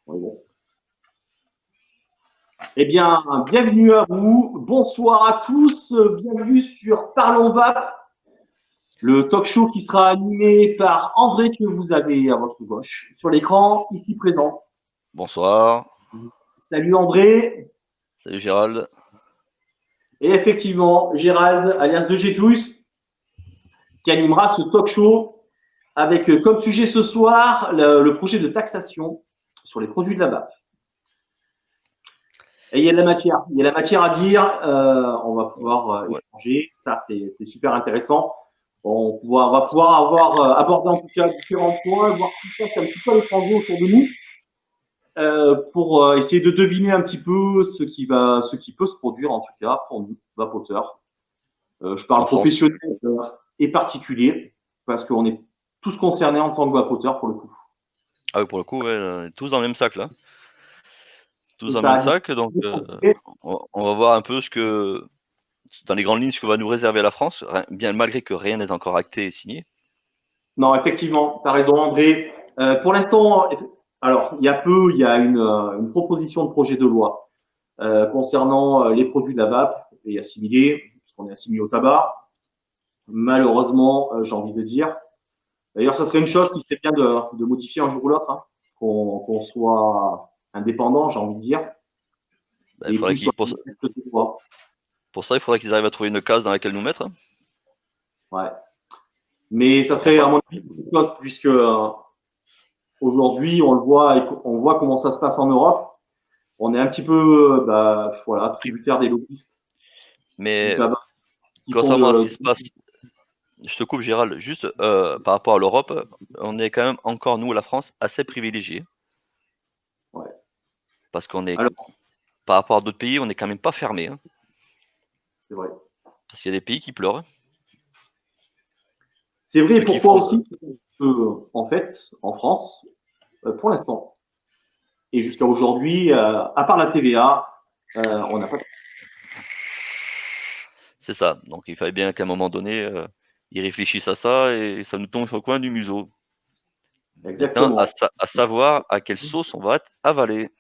Ouais, bon. Eh bien, bienvenue à vous. Bonsoir à tous. Bienvenue sur Parlons Vape, le talk show qui sera animé par André que vous avez à votre gauche sur l'écran ici présent. Bonsoir, Salut André. salut Gérald. Et effectivement, Gérald, alias de Juice, qui animera ce talk show avec comme sujet ce soir le projet de taxation sur les produits de la vape. Et il y a de la matière. Il y a de la matière à dire. On va pouvoir Ouais. échanger. Ça, c'est super intéressant. On va pouvoir aborder en tout cas différents points, voir ce qui se passe un petit peu à l'étranger autour de nous, pour essayer de deviner un petit peu ce qui peut se produire en tout cas pour nous, vapoteurs. Je parle En France. professionnel et particulier, parce qu'on est tous concernés en tant que vapoteurs pour le coup. Ah oui, pour le coup, ouais, on est tous dans le même sac là. Tous Et dans le ça même a sac, donc on va voir un peu dans les grandes lignes, ce que va nous réserver la France, bien malgré que rien n'est encore acté et signé. Non, effectivement, tu as raison, André. Pour l'instant, alors, il y a une proposition de projet de loi concernant les produits de la vape et assimilés, puisqu'on est assimilé au tabac. Malheureusement, j'ai envie de dire. D'ailleurs, ça serait une chose qui serait bien de modifier un jour ou l'autre, hein, qu'on soit indépendant, j'ai envie de dire, Ben, il et faudrait qu'il soit pour ça, il faudrait qu'ils arrivent à trouver une case dans laquelle nous mettre. Ouais. Mais ça serait, à mon avis, une chose, puisque aujourd'hui, on voit comment ça se passe en Europe. On est un petit peu voilà, tributaire des lobbyistes du Mais tabac qui font contrairement à ce qui se passe, je te coupe Gérald, juste par rapport à l'Europe, on est quand même encore, nous, la France, assez privilégiés. Ouais. Parce qu'on est, Alors, par rapport à d'autres pays, on n'est quand même pas fermé. Hein, c'est vrai. parce qu'il y a des pays qui pleurent. C'est vrai, Ceux qui pourquoi font aussi en fait, en France, pour l'instant, et jusqu'à aujourd'hui, à part la TVA, on n'a pas. C'est ça. Donc il fallait bien qu'à un moment donné, ils réfléchissent à ça et ça nous tombe sur le coin du museau. Maintenant, Exactement. à savoir à quelle sauce on va être avalé.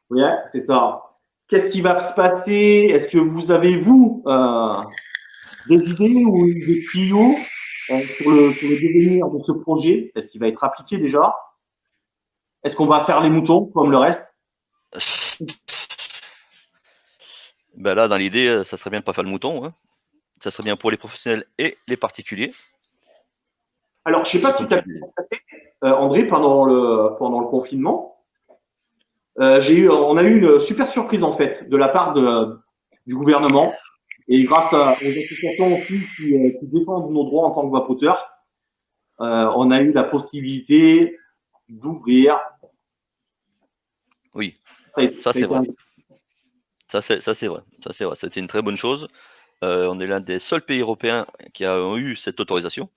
Oui, c'est ça. Qu'est-ce qui va se passer? Est-ce que vous avez, vous, des idées ou des tuyaux pour le devenir de ce projet? Est-ce qu'il va être appliqué déjà? Est-ce qu'on va faire les moutons comme le reste? Ben là, dans l'idée, ça serait bien de pas faire le mouton. Hein. Ça serait bien pour les professionnels et les particuliers. Alors, je sais Parce que pas si comme tu as tu pu dis, constater, André, pendant le confinement, on a eu une super surprise en fait de la part du gouvernement et aux associations aussi qui défendent nos droits en tant que vapoteurs, on a eu la possibilité d'ouvrir. oui, Ça ça a c'est été vrai. Ça c'est vrai. Ça c'est vrai. C'était une très bonne chose. On est l'un des seuls pays européens qui a eu cette autorisation.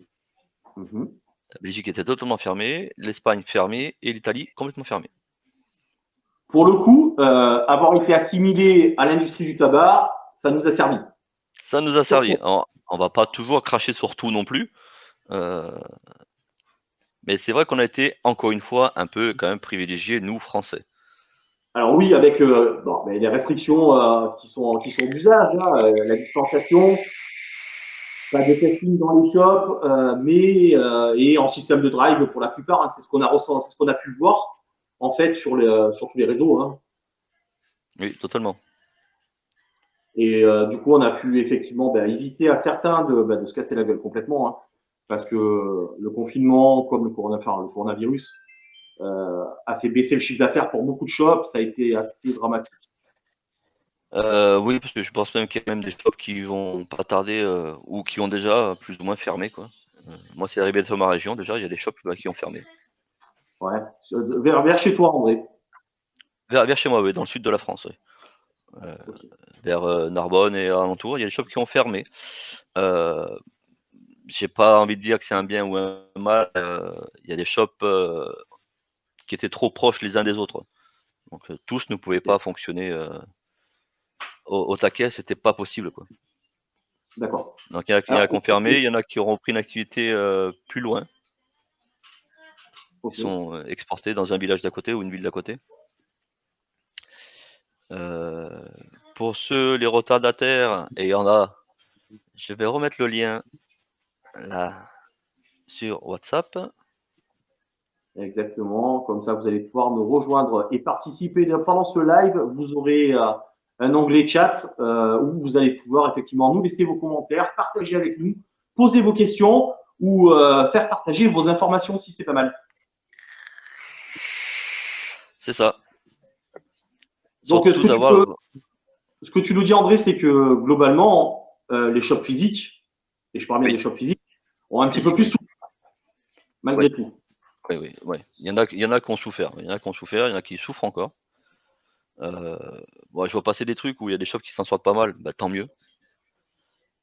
Mhm. La Belgique était totalement fermée, l'Espagne fermée et l'Italie complètement fermée. Pour le coup, avoir été assimilé à l'industrie du tabac, ça nous a servi. Ça nous a servi. On va pas toujours cracher sur tout non plus. Euh, mais c'est vrai qu'on a été, encore une fois, un peu quand même privilégiés, nous, Français. Alors oui, avec les restrictions qui sont d'usage, hein, la distanciation, pas de testing dans les shops, et en système de drive pour la plupart. Hein, c'est ce qu'on a ressenti, c'est ce qu'on a pu voir en fait sur tous les réseaux. Hein. Oui, totalement. Et du coup, on a pu effectivement éviter à certains de se casser la gueule complètement, hein, parce que le confinement, comme le coronavirus, a fait baisser le chiffre d'affaires pour beaucoup de shops. Ça a été assez dramatique. Oui, parce que je pense même qu'il y a même des shops qui vont pas tarder ou qui ont déjà plus ou moins fermé, quoi. Moi, c'est arrivé sur ma région, déjà, il y a des shops qui ont fermé. Ouais. Vers chez toi, André. Vers chez moi, oui, dans le sud de la France, oui. Euh, Ok. vers Narbonne et alentour, il y a des shops qui ont fermé. Euh, j'ai pas envie de dire que c'est un bien ou un mal. Il y a des shops qui étaient trop proches les uns des autres. Donc tous ne pouvaient pas fonctionner au taquet, c'était pas possible, quoi. D'accord. Donc il y en a Alors, qui ont fermé, il y en a qui ont repris une activité plus loin. Ok. qui sont exportés dans un village d'à côté ou une ville d'à côté. Pour ceux, les retardataires, et il y en a, je vais remettre le lien là sur WhatsApp. Exactement. Comme ça, vous allez pouvoir nous rejoindre et participer pendant ce live. Vous aurez un onglet chat où vous allez pouvoir effectivement nous laisser vos commentaires, partager avec nous, poser vos questions ou faire partager vos informations si c'est pas mal. C'est ça. Donc, Surtout d'avoir. ce que tu nous dis, André, c'est que globalement, les shops physiques, et je parle bien Oui, des shops physiques, ont un petit peu physique, plus oui. souffert, malgré Oui, tout. oui, oui, oui. Il y en a qui ont souffert. Il y en a qui ont souffert, il y en a qui souffrent encore. Bon, je vois passer des trucs où il y a des shops qui s'en sortent pas mal, bah, tant mieux.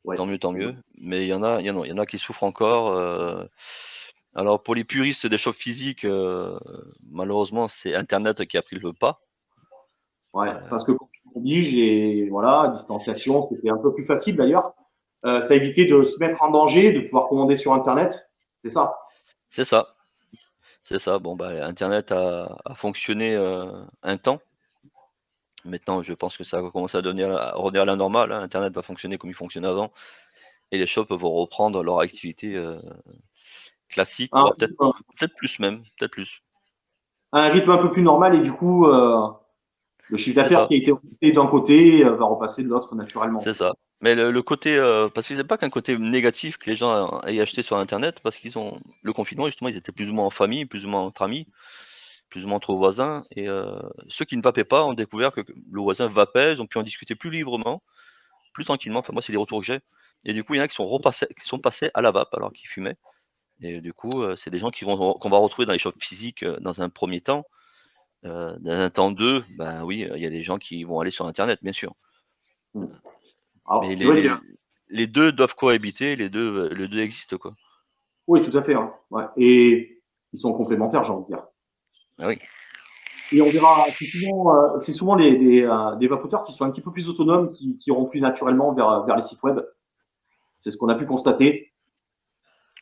Ouais. Tant mieux, tant mieux. Mais il y en a qui souffrent encore. Alors pour les puristes des shops physiques, malheureusement, c'est Internet qui a pris le pas. Ouais, parce que quand tu oblige et voilà, distanciation, c'était un peu plus facile d'ailleurs. Ça évitait de se mettre en danger, de pouvoir commander sur Internet. C'est ça. C'est ça, c'est ça. Bon, bah, Internet a fonctionné un temps. Maintenant, je pense que ça va commencer à revenir à la normale, hein. Internet va fonctionner comme il fonctionnait avant, et les shops vont reprendre leur activité classique, Un, voire peut-être plus même, peut-être plus. un rythme un peu plus normal et du coup, le chiffre C'est d'affaires ça. qui a été augmenté d'un côté va repasser de l'autre naturellement. C'est ça. Mais le côté, parce que c'est pas qu'un côté négatif que les gens aient acheté sur internet, parce qu'ils ont le confinement justement, ils étaient plus ou moins en famille, plus ou moins entre amis, plus ou moins entre voisins et ceux qui ne vapaient pas ont découvert que le voisin vapait, ils ont pu en discuter plus librement, plus tranquillement. Enfin moi, c'est les retours que j'ai et du coup, il y en a qui sont passés à la vape alors qu'ils fumaient et du coup, c'est des gens qu'on va retrouver dans les shops physiques, dans un premier temps. Dans un temps 2, ben oui, il y a des gens qui vont aller sur internet, bien sûr. Hmm. Alors, Mais c'est les vrai qu'il y les a... les 2 doivent cohabiter, les deux existent, quoi. Oui, tout à fait. Hein. Ouais. Et ils sont complémentaires, j'ai envie de dire. Ah oui, Et on verra, c'est souvent des vapoteurs qui sont un petit peu plus autonomes, qui iront plus naturellement vers les sites web. C'est ce qu'on a pu constater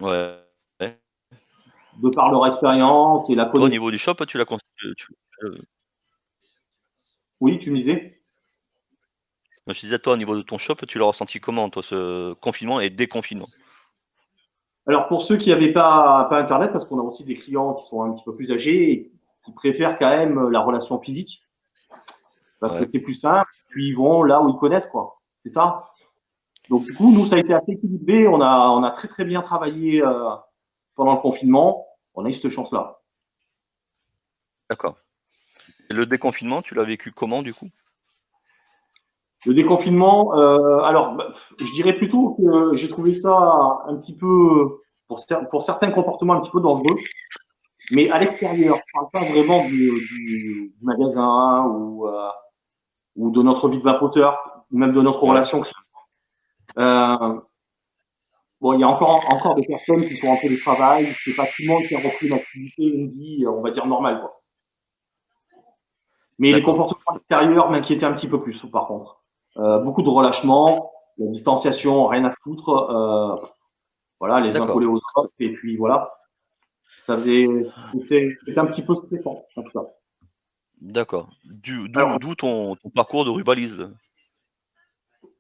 ouais, ouais. de par leur expérience et la Toi, au connaissance. niveau du shop, tu l'as cons heu, Oui, tu me disais. je disais, toi, au niveau de ton shop, tu l'as ressenti comment, toi, ce confinement et déconfinement? Alors pour ceux qui n'avaient pas Internet, parce qu'on a aussi des clients qui sont un petit peu plus âgés et qui préfèrent quand même la relation physique, parce que Ouais, c'est plus simple, puis ils vont là où ils connaissent, quoi. C'est ça. Donc du coup, nous, ça a été assez équilibré. On a très très bien travaillé pendant le confinement. On a eu cette chance-là. d'accord. Et le déconfinement, tu l'as vécu comment, du coup? Le déconfinement, alors bah, je dirais plutôt que j'ai trouvé ça un petit peu, pour certains comportements, un petit peu dangereux, mais à l'extérieur. Je ne parle pas vraiment du magasin ou de notre vie de vapoteur, ou même de notre Ouais, relation client. Bon, il y a encore des personnes qui sont en télétravail, c'est pas tout le monde qui a repris une activité, une vie, on va dire normale, quoi. Mais les d'accord, comportements extérieurs m'inquiétaient un petit peu plus, par contre. Beaucoup de relâchement, la distanciation, rien à foutre. Voilà, les uns d'accord, collés aux autres, et puis voilà. C'était un petit peu stressant, en tout cas. d'accord. Du Alors, d'où d'où ton parcours de rubalise,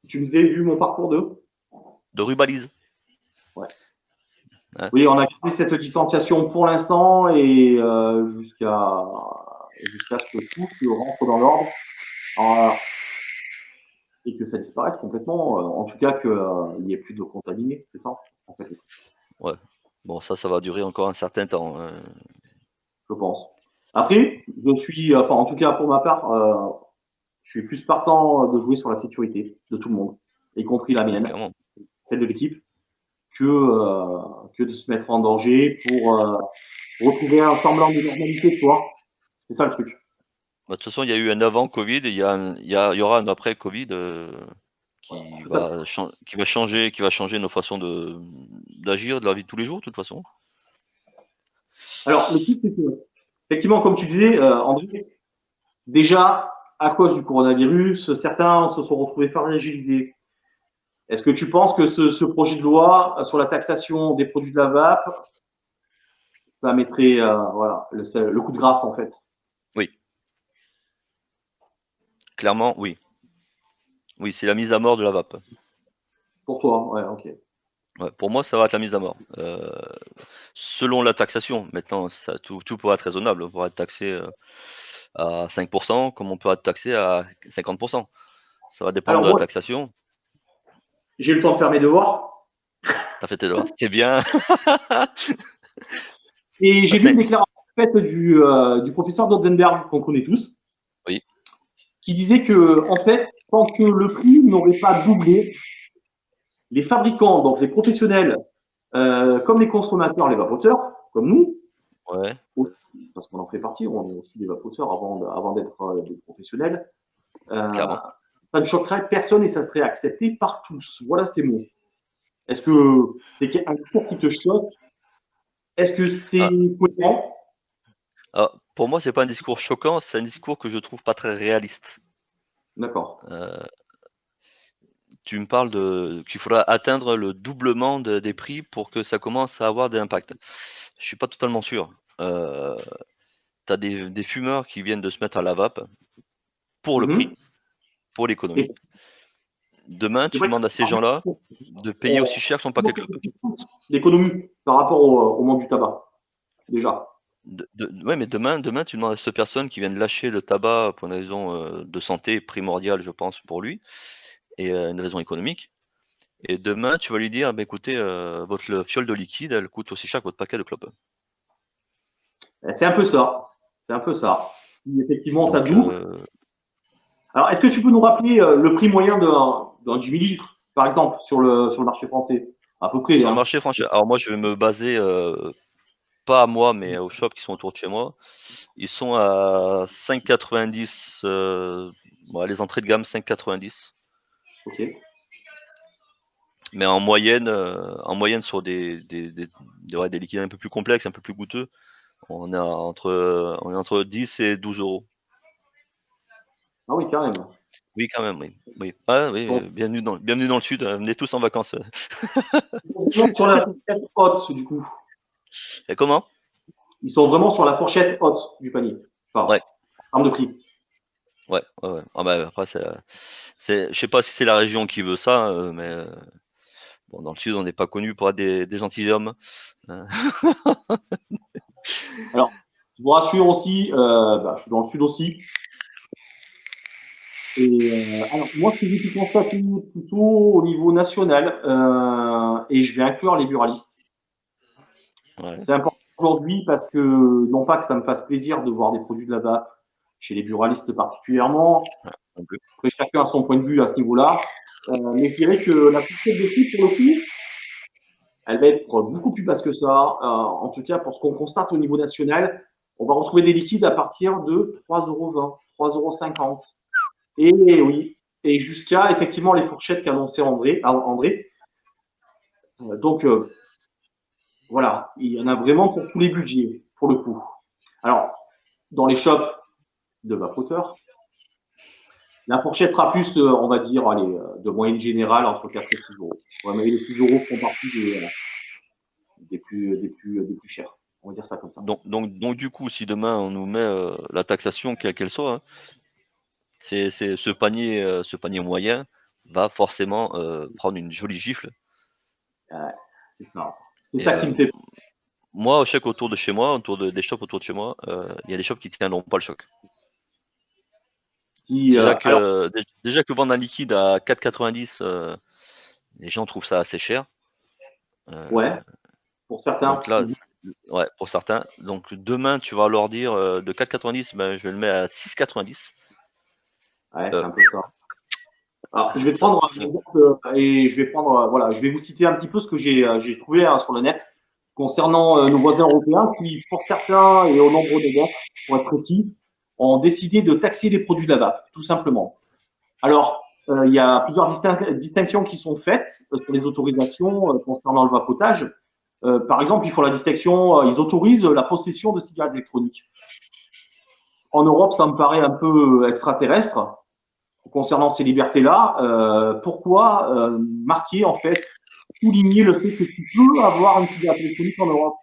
tu nous as vu mon parcours de? de rubalise, Ouais. hein? Oui, on a gardé cette distanciation pour l'instant et jusqu'à ce que tout se rentre dans l'ordre et que ça disparaisse complètement. En tout cas, qu'il n'y ait plus de contaminés, c'est ça, en fait, Ouais. Bon, ça va durer encore un certain temps, je pense. Après, enfin, en tout cas pour ma part, je suis plus partant de jouer sur la sécurité de tout le monde, y compris la ah oui, mienne, clairement. celle de l'équipe, que de se mettre en danger pour retrouver un semblant de normalité, tu vois. C'est ça le truc. Bah, de toute façon, il y a eu un avant Covid et il y aura un après Covid, Ouais, qui tout à fait. va changer nos façons d'agir, de la vie de tous les jours, de toute façon. Alors, le truc, c'est que, effectivement, comme tu disais, André, déjà, à cause du coronavirus, certains se sont retrouvés fragilisés. Est-ce que tu penses que ce projet de loi sur la taxation des produits de la vape, ça mettrait voilà, le coup de grâce en fait. Oui, clairement, oui. Oui, c'est la mise à mort de la vape. Pour toi, ouais, ok. Ouais, pour moi, ça va être la mise à mort. Selon la taxation, maintenant, tout pourra être raisonnable. On pourra être taxé à 5%, comme on peut être taxé à 50%. Ça va dépendre Alors de la moi, taxation. j'ai eu le temps de faire mes devoirs T'as fait tes devoirs, c'est bien. et Bah, j'ai lu une déclaration faite du professeur Dotzenberg qu'on connaît tous, oui, qui disait que en fait, tant que le prix n'aurait pas doublé, les fabricants, donc les professionnels, comme les consommateurs, les vapoteurs, comme nous, ouais, parce qu'on en fait partie, on est aussi des vapoteurs avant d'être des professionnels, euh, clairement. ça ne choquerait personne et ça serait accepté par tous. Voilà ces mots. Est-ce que c'est un discours qui te choque? Est-ce que c'est Ah, cohérent? pour moi, c'est pas un discours choquant, c'est un discours que je trouve pas très réaliste. D'accord. Euh, Tu me parles qu'il faudra atteindre le doublement des prix pour que ça commence à avoir des impacts. Je suis pas totalement sûr. Tu as des fumeurs qui viennent de se mettre à la vape pour le prix, Mhm. pour Et l'économie. Demain, c'est tu vrai que demandes à ces gens-là de payer on- aussi cher que son paquet clope. l'économie par rapport au monde du tabac, déjà. Ouais, mais demain, tu demandes à cette personne qui vient de lâcher le tabac pour une raison de santé primordiale, je pense, pour lui, et une raison économique. Et demain, tu vas lui dire, bah, écoutez, votre fiole de liquide, elle coûte aussi cher que votre paquet de clopes. C'est un peu ça. C'est un peu ça. Si effectivement ça Donc, double. Alors, est-ce que tu peux nous rappeler le prix moyen d'un 10 millilitres, par exemple, sur le marché français? À peu près, sur le hein. marché français, alors moi, je vais me baser, pas à moi, mais aux shops qui sont autour de chez moi. Ils sont à 5,90, ouais, les entrées de gamme 5,90. Ok. Mais en moyenne sur ouais, des liquides un peu plus complexes, un peu plus goûteux, on est entre 10 et 12 euros. Ah oui, carrément. Oui, quand même, oui. Oui, ah, oui, Bon. bienvenue dans le sud, venez tous en vacances. Ils sont vraiment sur la fourchette haute, du coup. Et comment? Ils sont vraiment sur la fourchette haute du panier. Enfin, Ouais, en termes de prix. ouais, ouais, ouais. Ah bah, après, je sais pas si c'est la région qui veut ça, mais bon, dans le sud, on n'est pas connu pour être des gentilshommes. Euh, Alors, je vous rassure aussi, je suis dans le sud aussi. Et alors, moi, ce que j'ai pu constater plutôt au niveau national, et je vais inclure les buralistes. ouais, C'est important aujourd'hui parce que, non pas que ça me fasse plaisir de voir des produits de la vape chez les buralistes particulièrement, non plus. après chacun a son point de vue à ce niveau-là, mais je dirais que la fourchette de prix, pour le coup, elle va être beaucoup plus basse que ça. En tout cas, pour ce qu'on constate au niveau national, on va retrouver des liquides à partir de 3,20 €, 3,50 €. Et oui, et jusqu'à effectivement les fourchettes qu'a annoncé André. Donc voilà, il y en a vraiment pour tous les budgets, pour le coup. Alors, dans les shops de vapoteurs, la fourchette sera plus, on va dire, allez, de moyenne générale entre 4 et 6 euros. Ouais, mais les 6 euros font partie des plus chers. On va dire ça comme ça. Donc, du coup, si demain on nous met la taxation, quelle qu'elle soit, hein, ce panier moyen va forcément prendre une jolie gifle. Ouais, c'est ça. C'est Et ça qui me fait. moi, je sais qu'autour de chez moi, des shops autour de chez moi, il y a des shops qui tiendront pas le choc. Si, alors, Déjà que vendre un liquide à 4,90, les gens trouvent ça assez cher. ouais, Euh, pour certains. donc là, ouais, pour certains. Donc demain, tu vas leur dire de 4,90, ben, je vais le mettre à 6,90. Ouais, c'est Euh, un peu ça. Alors, je vais ça, prendre un ça- exemple et je vais prendre, voilà, je vais vous citer un petit peu ce que j'ai trouvé sur le net concernant nos voisins européens qui, pour certains et au nombre de dates, pour être précis, ont décidé de taxer les produits de la vape, tout simplement. Alors, il y a plusieurs distinctions qui sont faites sur les autorisations concernant le vapotage. Par exemple, ils font la distinction, ils autorisent la possession de cigarettes électroniques. En Europe, ça me paraît un peu extraterrestre concernant ces libertés-là. Pourquoi marquer, en fait, souligner le fait que tu peux avoir une cigarette électronique en Europe?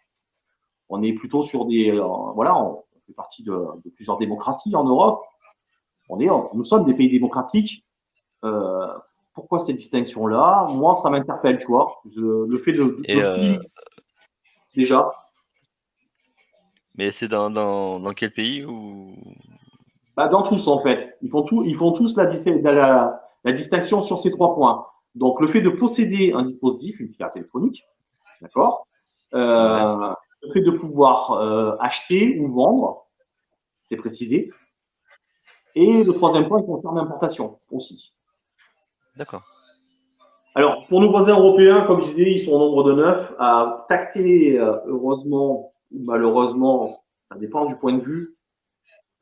On est plutôt sur des, voilà, on fait partie de plusieurs démocraties en Europe. Nous sommes des pays démocratiques. Euh, Pourquoi ces distinctions-là? Moi, ça m'interpelle, tu vois. Le fait Et de souligner déjà. mais c'est dans quel pays ou Bah, dans tous, en fait. Ils font tous la distinction sur ces 3 points. Donc, le fait de posséder un dispositif, une cigarette électronique, d'accord. ouais, Le fait de pouvoir acheter ou vendre, c'est précisé. Et le troisième point, il concerne l'importation aussi. d'accord. Alors, pour nos voisins européens, comme je disais, ils sont au nombre de 9 à taxer, heureusement ou malheureusement, ça dépend du point de vue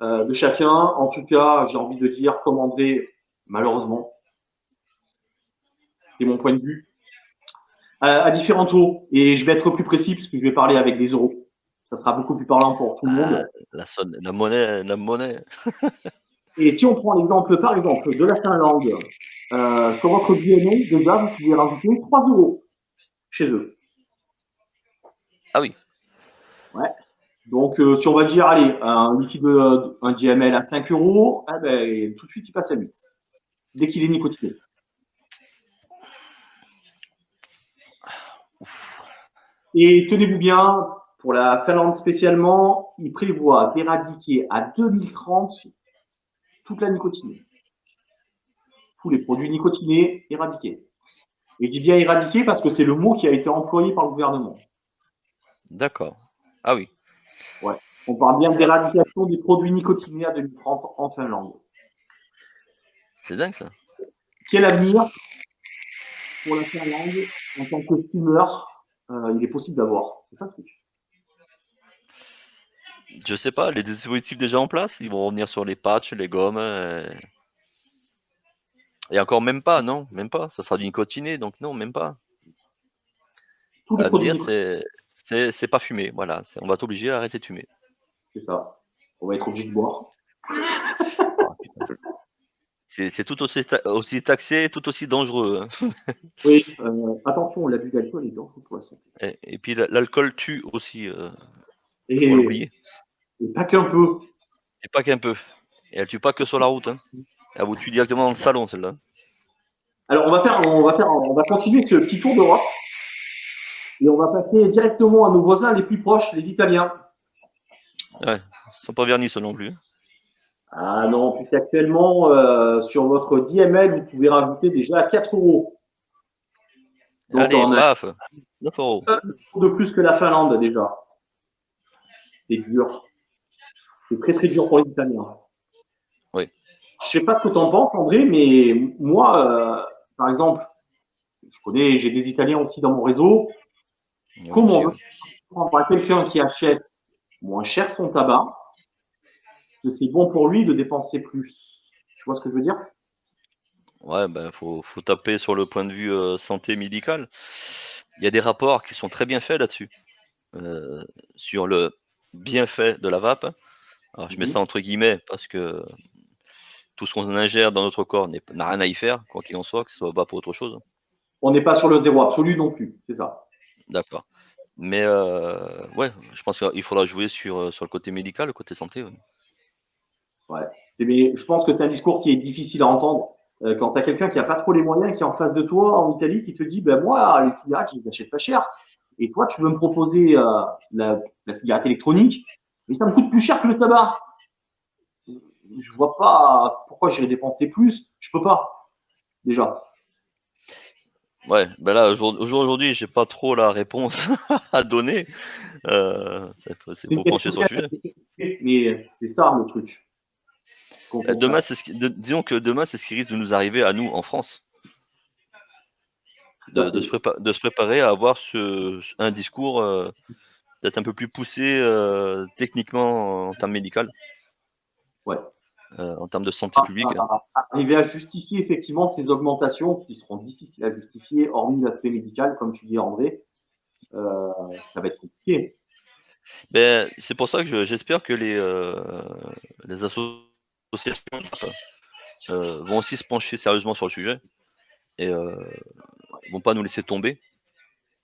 de chacun. En tout cas, j'ai envie de dire, comme André, malheureusement, c'est mon point de vue, à différents taux. Et je vais être plus précis puisque je vais parler avec des euros. Ça sera beaucoup plus parlant pour tout le Ah, monde. la monnaie, la monnaie. Et si on prend l'exemple, par exemple, de la Finlande, sur votre BNL, déjà, vous pouvez rajouter 3 euros chez eux. Ah oui, Ouais. Donc, si on va dire, allez, un liquide, un DML à 5 euros, eh ben, tout de suite, il passe à 8, dès qu'il est nicotiné. Et tenez-vous bien, pour la Finlande spécialement, il prévoit d'éradiquer à 2030 toute la nicotine. Tous les produits nicotinés éradiqués. Et je dis bien éradiquer parce que c'est le mot qui a été employé par le gouvernement. d'accord. Ah oui, Ouais. On parle bien d'éradication des produits nicotinés à 2030 en Finlande. c'est dingue ça. Quel avenir pour la Finlande en tant que fumeur il est possible d'avoir? C'est ça le truc. Je sais pas, les dispositifs déjà en place, ils vont revenir sur les patchs, les gommes, et encore même pas, non, même pas. Ça sera du nicotiné, donc non, même pas. Tous les produits L'avenir, nicotinés, c'est pas fumer, voilà. On va t'obliger à arrêter de fumer. c'est ça. On va être obligé de boire. Ah, putain. C'est tout aussi taxé, tout aussi dangereux, hein. Oui, attention, l'abus d'alcool est dangereux pour la santé. Et puis l'alcool tue aussi, faut pas Et, l'oublier. et pas qu'un peu. Et pas qu'un peu. Et elle tue pas que sur la route, hein. Elle vous tue directement dans le salon, celle-là. Alors, on va continuer ce petit tour d'Europe et on va passer directement à nos voisins les plus proches, les Italiens. Ouais, ils sont pas vernis, ceux non plus. Ah non, puisqu'actuellement, sur votre 10 ml, vous pouvez rajouter déjà 4 euros. Donc, Allez, on a paf, 9 €. un euro de plus que la Finlande déjà. C'est dur. C'est très très dur pour les Italiens. Oui. Je sais pas ce que tu en penses, André, mais moi, par exemple, j'ai des Italiens aussi dans mon réseau. Moi Comment aussi, on ouais. veut prendre à quelqu'un qui achète moins cher son tabac, que c'est bon pour lui de dépenser plus? Tu vois ce que je veux dire? Ouais, ben, faut taper sur le point de vue santé médicale. Il y a des rapports qui sont très bien faits là-dessus, sur le bienfait de la vape. Alors, je mets Mhm. ça entre guillemets parce que tout ce qu'on ingère dans notre corps n'a rien à y faire, quoi qu'il en soit, que ce soit vape ou autre chose. On n'est pas sur le zéro absolu non plus, c'est ça. D'accord. Mais ouais, je pense qu'il faudra jouer sur le côté médical, le côté santé, oui. Ouais. Mais je pense que c'est un discours qui est difficile à entendre. Quand tu as quelqu'un qui n'a pas trop les moyens, qui est en face de toi en Italie, qui te dit, ben moi, les cigarettes, je les achète pas cher. Et toi, tu veux me proposer la cigarette électronique, mais ça me coûte plus cher que le tabac. Je vois pas pourquoi j'irais dépenser plus. Je peux pas, déjà. Ouais, ben là, aujourd'hui, j'ai pas trop la réponse à donner. C'est C'est une pour question pencher de sur le sujet. qualité, mais c'est ça le truc qu'on Demain, constate. disons que demain, c'est ce qui risque de nous arriver à nous en France, Tout à fait. de se préparer à avoir un discours peut-être un peu plus poussé techniquement en termes médical, Ouais. en termes de santé publique. Arriver à justifier effectivement ces augmentations qui seront difficiles à justifier, hormis l'aspect médical, comme tu dis, André, euh, ça va être compliqué. Ben, c'est pour ça que j'espère que les associations vont aussi se pencher sérieusement sur le sujet et vont pas nous laisser tomber.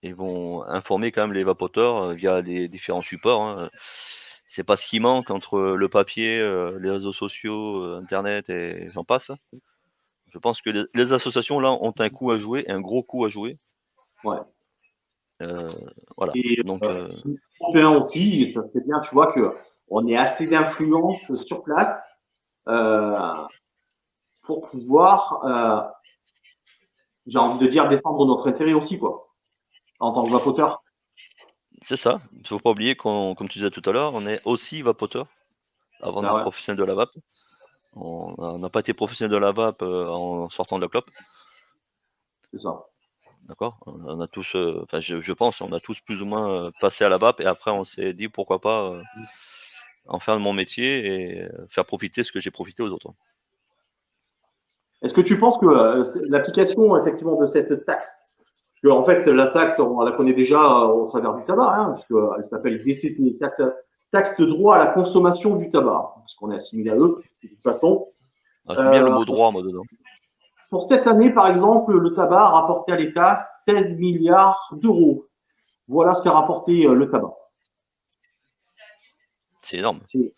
ils vont informer quand même les vapoteurs via les différents supports. Hein. C'est pas ce qui manque entre le papier, les réseaux sociaux, Internet et j'en passe. Je pense que les associations là ont un coup à jouer, un gros coup à jouer. Ouais. Euh, voilà. Et Donc, européen aussi, et ça c'est bien, tu vois que on est assez d'influence sur place euh, pour pouvoir, j'ai envie de dire, défendre notre intérêt aussi, quoi, en tant que vapoteur. c'est ça. Il faut pas oublier qu'on, comme tu disais tout à l'heure, on est aussi vapoteur avant Ah d'être ouais, professionnel de la vape. On n'a pas été professionnel de la vape en sortant de la clope. c'est ça. D'accord? On a tous, enfin, je pense, on a tous plus ou moins passé à la vape et après on s'est dit pourquoi pas en faire mon métier et faire profiter ce que j'ai profité aux autres. Est-ce que tu penses que l'application effectivement de cette taxe, parce que en fait la taxe on la connaît déjà au travers du tabac, hein, puisqu'elle s'appelle DCT, taxe de droit à la consommation du tabac, parce qu'on est assimilé à eux de toute façon. Ah, j'aime bien le Euh, mot droit, moi, dedans. pour cette année, par exemple, le tabac a rapporté à l'État 16 milliards d'euros. Voilà ce qu'a rapporté le tabac. C'est énorme. C'est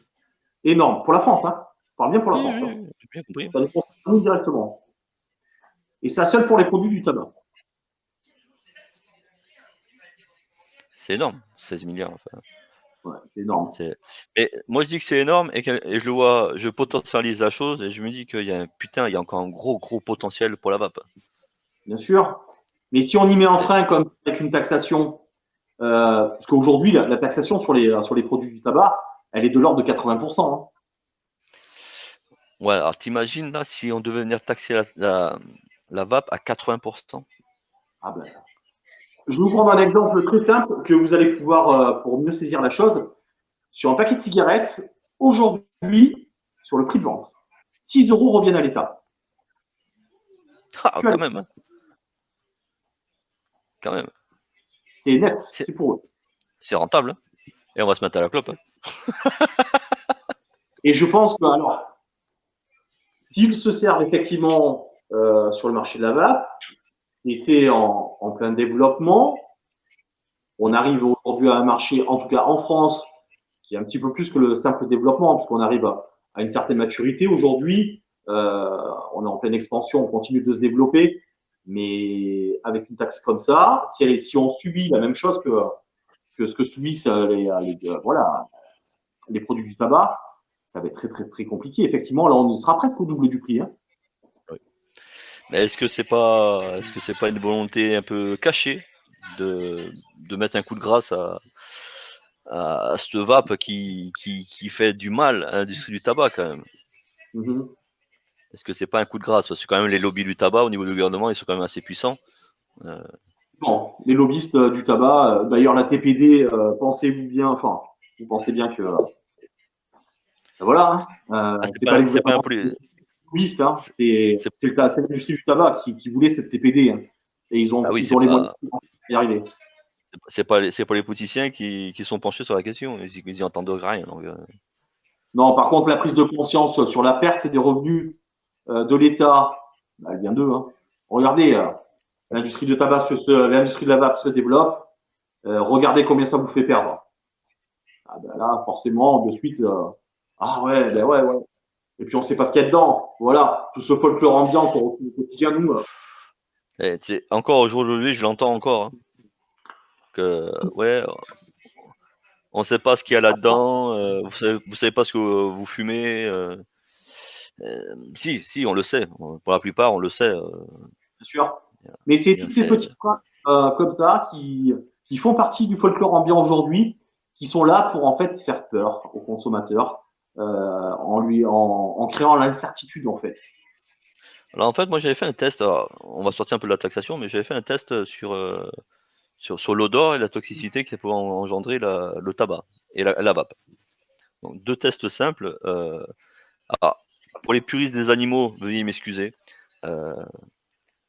énorme pour la France, hein. Je parle bien pour la Oui, France, oui, hein. oui, j'ai bien compris. Ça nous concerne nous directement. Et ça seul pour les produits du tabac. C'est énorme, 16 milliards. Enfin, Ouais, c'est énorme. c'est... Mais moi, je dis que c'est énorme et je le vois, je potentialise la chose et je me dis qu'il y a putain, il y a encore un gros, gros potentiel pour la vape. Bien sûr. Mais si on y met un C'est- frein comme ça, avec une taxation, parce qu'aujourd'hui, la taxation sur les produits du tabac, elle est de l'ordre de 80%. Hein. Ouais, alors t'imagines là si on devait venir taxer la vape à 80%? Ah ben, je vais vous prendre un exemple très simple que vous allez pouvoir, pour mieux saisir la chose. Sur un paquet de cigarettes, aujourd'hui, sur le prix de vente, 6 euros reviennent à l'État. Ah, quand même, hein, quand même. C'est net, C'est, c'est pour eux. c'est rentable, hein. Et on va se mettre à la clope, hein. Et je pense que, alors, s'ils se servent effectivement sur le marché de la vape, était en plein développement, on Hmm. arrive aujourd'hui à un marché, en tout cas en France, qui est un petit peu plus que le simple développement, puisqu'on arrive à une certaine maturité aujourd'hui. On est en pleine expansion, on continue de se développer, mais avec une taxe comme ça, si on subit la même chose que ce que subissent voilà, les produits du tabac, ça va être très très très compliqué. Effectivement, là, on sera presque au double du prix. Hein. Ouais. Mais est-ce que c'est pas une volonté un peu cachée de mettre un coup de grâce à cette vape qui fait du mal à l'industrie du tabac quand même? Mhm. Est-ce que c'est pas un coup de grâce? Parce que quand même les lobbies du tabac au niveau du gouvernement, ils sont quand même assez puissants. Euh, Bon, les lobbyistes du tabac, d'ailleurs la TPD, pensez-vous bien, enfin, vous pensez bien que voilà, ah, c'est pas les c'est pas un gouvernements lobbyistes, hein, c'est- c'est c'est- c'est l'industrie du tabac qui voulait cette TPD, hein, et ah oui, ils ont les moyens d'y arriver. c'est pas les politiciens qui sont penchés sur la question. Ils y entendent rien. Donc, Non, par contre, la prise de conscience sur la perte des revenus de l'État, bah, elle vient d'eux. Hein. Regardez, l'industrie de la vape se développe. Regardez combien ça vous fait perdre. Ah ben là, forcément, de suite, ah ouais, c'est- ben ouais, ouais. Et puis on sait pas ce qu'il y a dedans. Voilà, tout ce folklore ambiant qu'on retrouve au quotidien, nous. encore aujourd'hui, je l'entends encore, hein, que ouais, on sait pas ce qu'il y a là-dedans. Vous savez pas ce que vous fumez. Si, on le sait. Pour la plupart, on le sait. Bien sûr. Mais c'est toutes ces C'est petites phrases comme ça qui font partie du folklore ambiant aujourd'hui, qui sont là pour en fait faire peur au consommateur en créant l'incertitude en fait. Alors en fait, moi j'avais fait un test. Alors, on va sortir un peu de la taxation, mais j'avais fait un test sur l'odeur et la toxicité que pouvait engendrer le tabac et la vape. Donc deux tests simples. Ah, pour les puristes des animaux, veuillez m'excuser. Euh,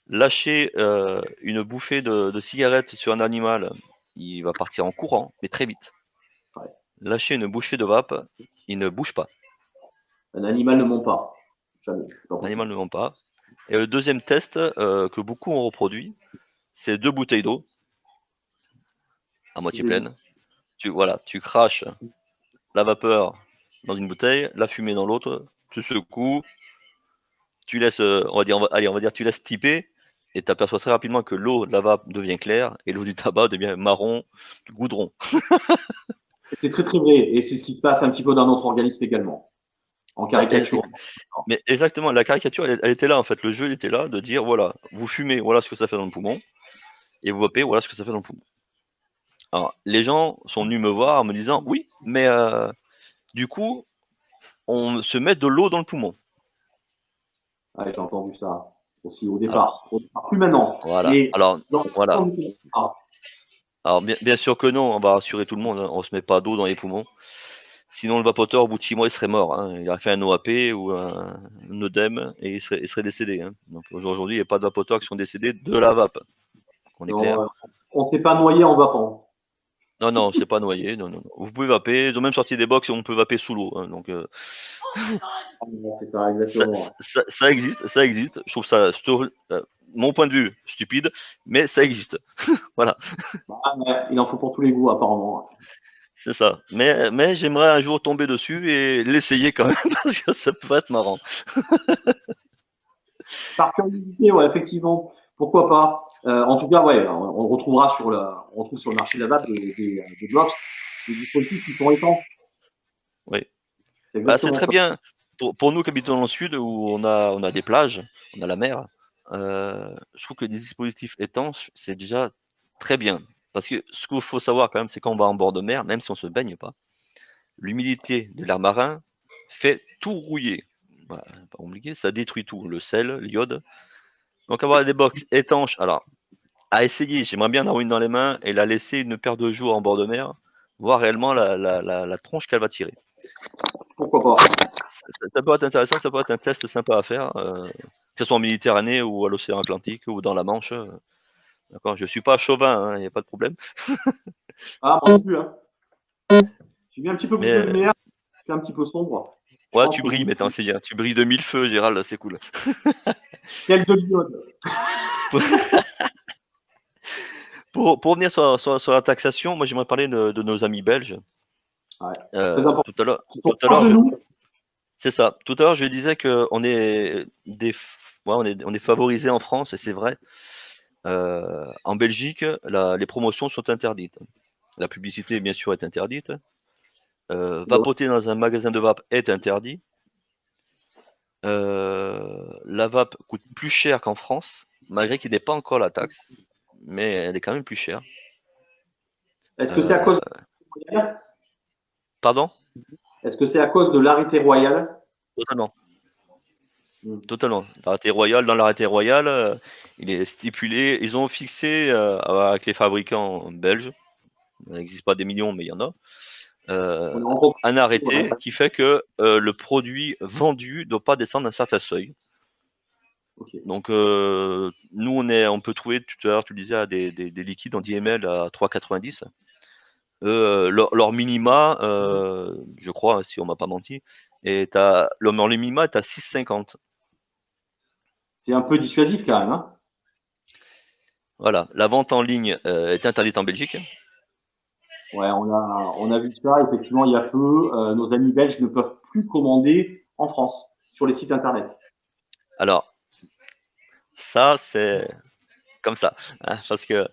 Lâcher une bouffée de cigarette sur un animal, il va partir en courant, mais très vite. Ouais. Lâcher une bouchée de vape, il ne bouge pas. Un animal ne ment pas. Jamais, c'est pas L'animal possible. ne ment pas. Et le deuxième test que beaucoup ont reproduit, c'est deux bouteilles d'eau. à moitié pleine. Tu craches la vapeur dans une bouteille, la fumée dans l'autre, tu secoues, tu laisses, on va dire, tu laisses typer, et tu aperçois très rapidement que l'eau de la vape devient claire et l'eau du tabac devient marron, goudron. C'est très très vrai, et c'est ce qui se passe un petit peu dans notre organisme également, en caricature. Mais exactement, la caricature, elle était là en fait. Le jeu, il était là de dire voilà, vous fumez, voilà ce que ça fait dans le poumon, et vous vapez, voilà ce que ça fait dans le poumon. Alors, les gens sont venus me voir en me disant oui, mais du coup, on se met de l'eau dans le poumon. Ouais, j'ai entendu ça aussi au Alors, départ. Au départ, plus maintenant. voilà. Mais Voilà. Alors, bien sûr que non, on va rassurer tout le monde, hein, on se met pas d'eau dans les poumons. Sinon, le vapoteur, au bout de 6 mois, il serait mort, hein. Il aurait fait un OAP ou un œdème et il serait décédé, hein. Donc aujourd'hui, il n'y a pas de vapoteurs qui sont décédés de la vape. On est clair. On ne s'est pas noyé en vapant. Non, non, c'est pas noyé. Non, non, non. Vous pouvez vaper. Ils ont même sorti des box où on peut vaper sous l'eau, hein. Donc C'est ça, exactement. ça existe, ça existe. Je trouve ça, mon point de vue, stupide, mais ça existe. Voilà, Il en faut pour tous les goûts, apparemment. c'est ça. Mais j'aimerais un jour tomber dessus et l'essayer quand même parce que ça peut être marrant. Par curiosité, ouais, effectivement, pourquoi pas. En tout cas, ouais, on retrouvera on retrouve sur le marché de la vape des blocks, des dispositifs qui sont étanches. Oui. C'est Bah, c'est exactement très ça. bien. Pour nous qui habitons dans le sud où on a des plages, on a la mer, je trouve que des dispositifs étanches, c'est déjà très bien. Parce que ce qu'il faut savoir quand même, c'est quand on va en bord de mer, même si on se baigne pas, l'humidité de l'air marin fait tout rouiller. Voilà, pas compliqué, ça détruit tout, le sel, l'iode. Donc avoir des box étanches, alors à essayer, j'aimerais bien en avoir une dans les mains et la laisser une paire de jours en bord de mer, voir réellement la tronche qu'elle va tirer. Pourquoi pas. Ça peut être intéressant, ça peut être un test sympa à faire, que ce soit en Méditerranée ou à l'océan Atlantique ou dans la Manche. D'accord, je suis pas chauvin, il n'y a pas de problème. Ah, moi non plus, hein. J'ai mis un petit peu plus de Mais lumière, c'est un petit peu sombre. Je ouais, pense tu que brilles, vous. mais c'est bien. Tu brilles de mille feux, Gérald, c'est cool. Quel de l'iode. Pour revenir sur la taxation, moi j'aimerais parler de nos amis belges. Ouais. Très important. Ils sont Tout à proches l'heure, de nous. c'est ça. Tout à l'heure, je disais que on est favorisé en France, et c'est vrai. En Belgique, les promotions sont interdites. La publicité, bien sûr, est interdite. Vapoter dans un magasin de vape est interdit. La vape coûte plus cher qu'en France, malgré qu'il n'y ait pas encore la taxe, mais elle est quand même plus chère. Est-ce que c'est à cause Euh, de l'arrêté royal? Pardon? Est-ce que c'est à cause de l'arrêté royal? Totalement. Hmm. Totalement. Dans l'arrêté royal, il est stipulé, ils ont fixé avec les fabricants belges, il n'existe pas des millions, mais il y en a, On a rencontré. un Ouais. arrêté qui fait que le produit vendu ne doit pas descendre d'un certain seuil. Ok. Donc, nous, on peut trouver, tout à l'heure, tu le disais, des liquides en 10 ml à 3,90. Leur minima, je crois, si on m'a pas menti, leur minima est à 6,50. C'est un peu dissuasif quand même, hein. Voilà, la vente en ligne est interdite en Belgique. Ouais, on a vu ça. Effectivement, il y a peu. Nos amis belges ne peuvent plus commander en France sur les sites internet. Alors, ça, c'est comme ça, hein, parce que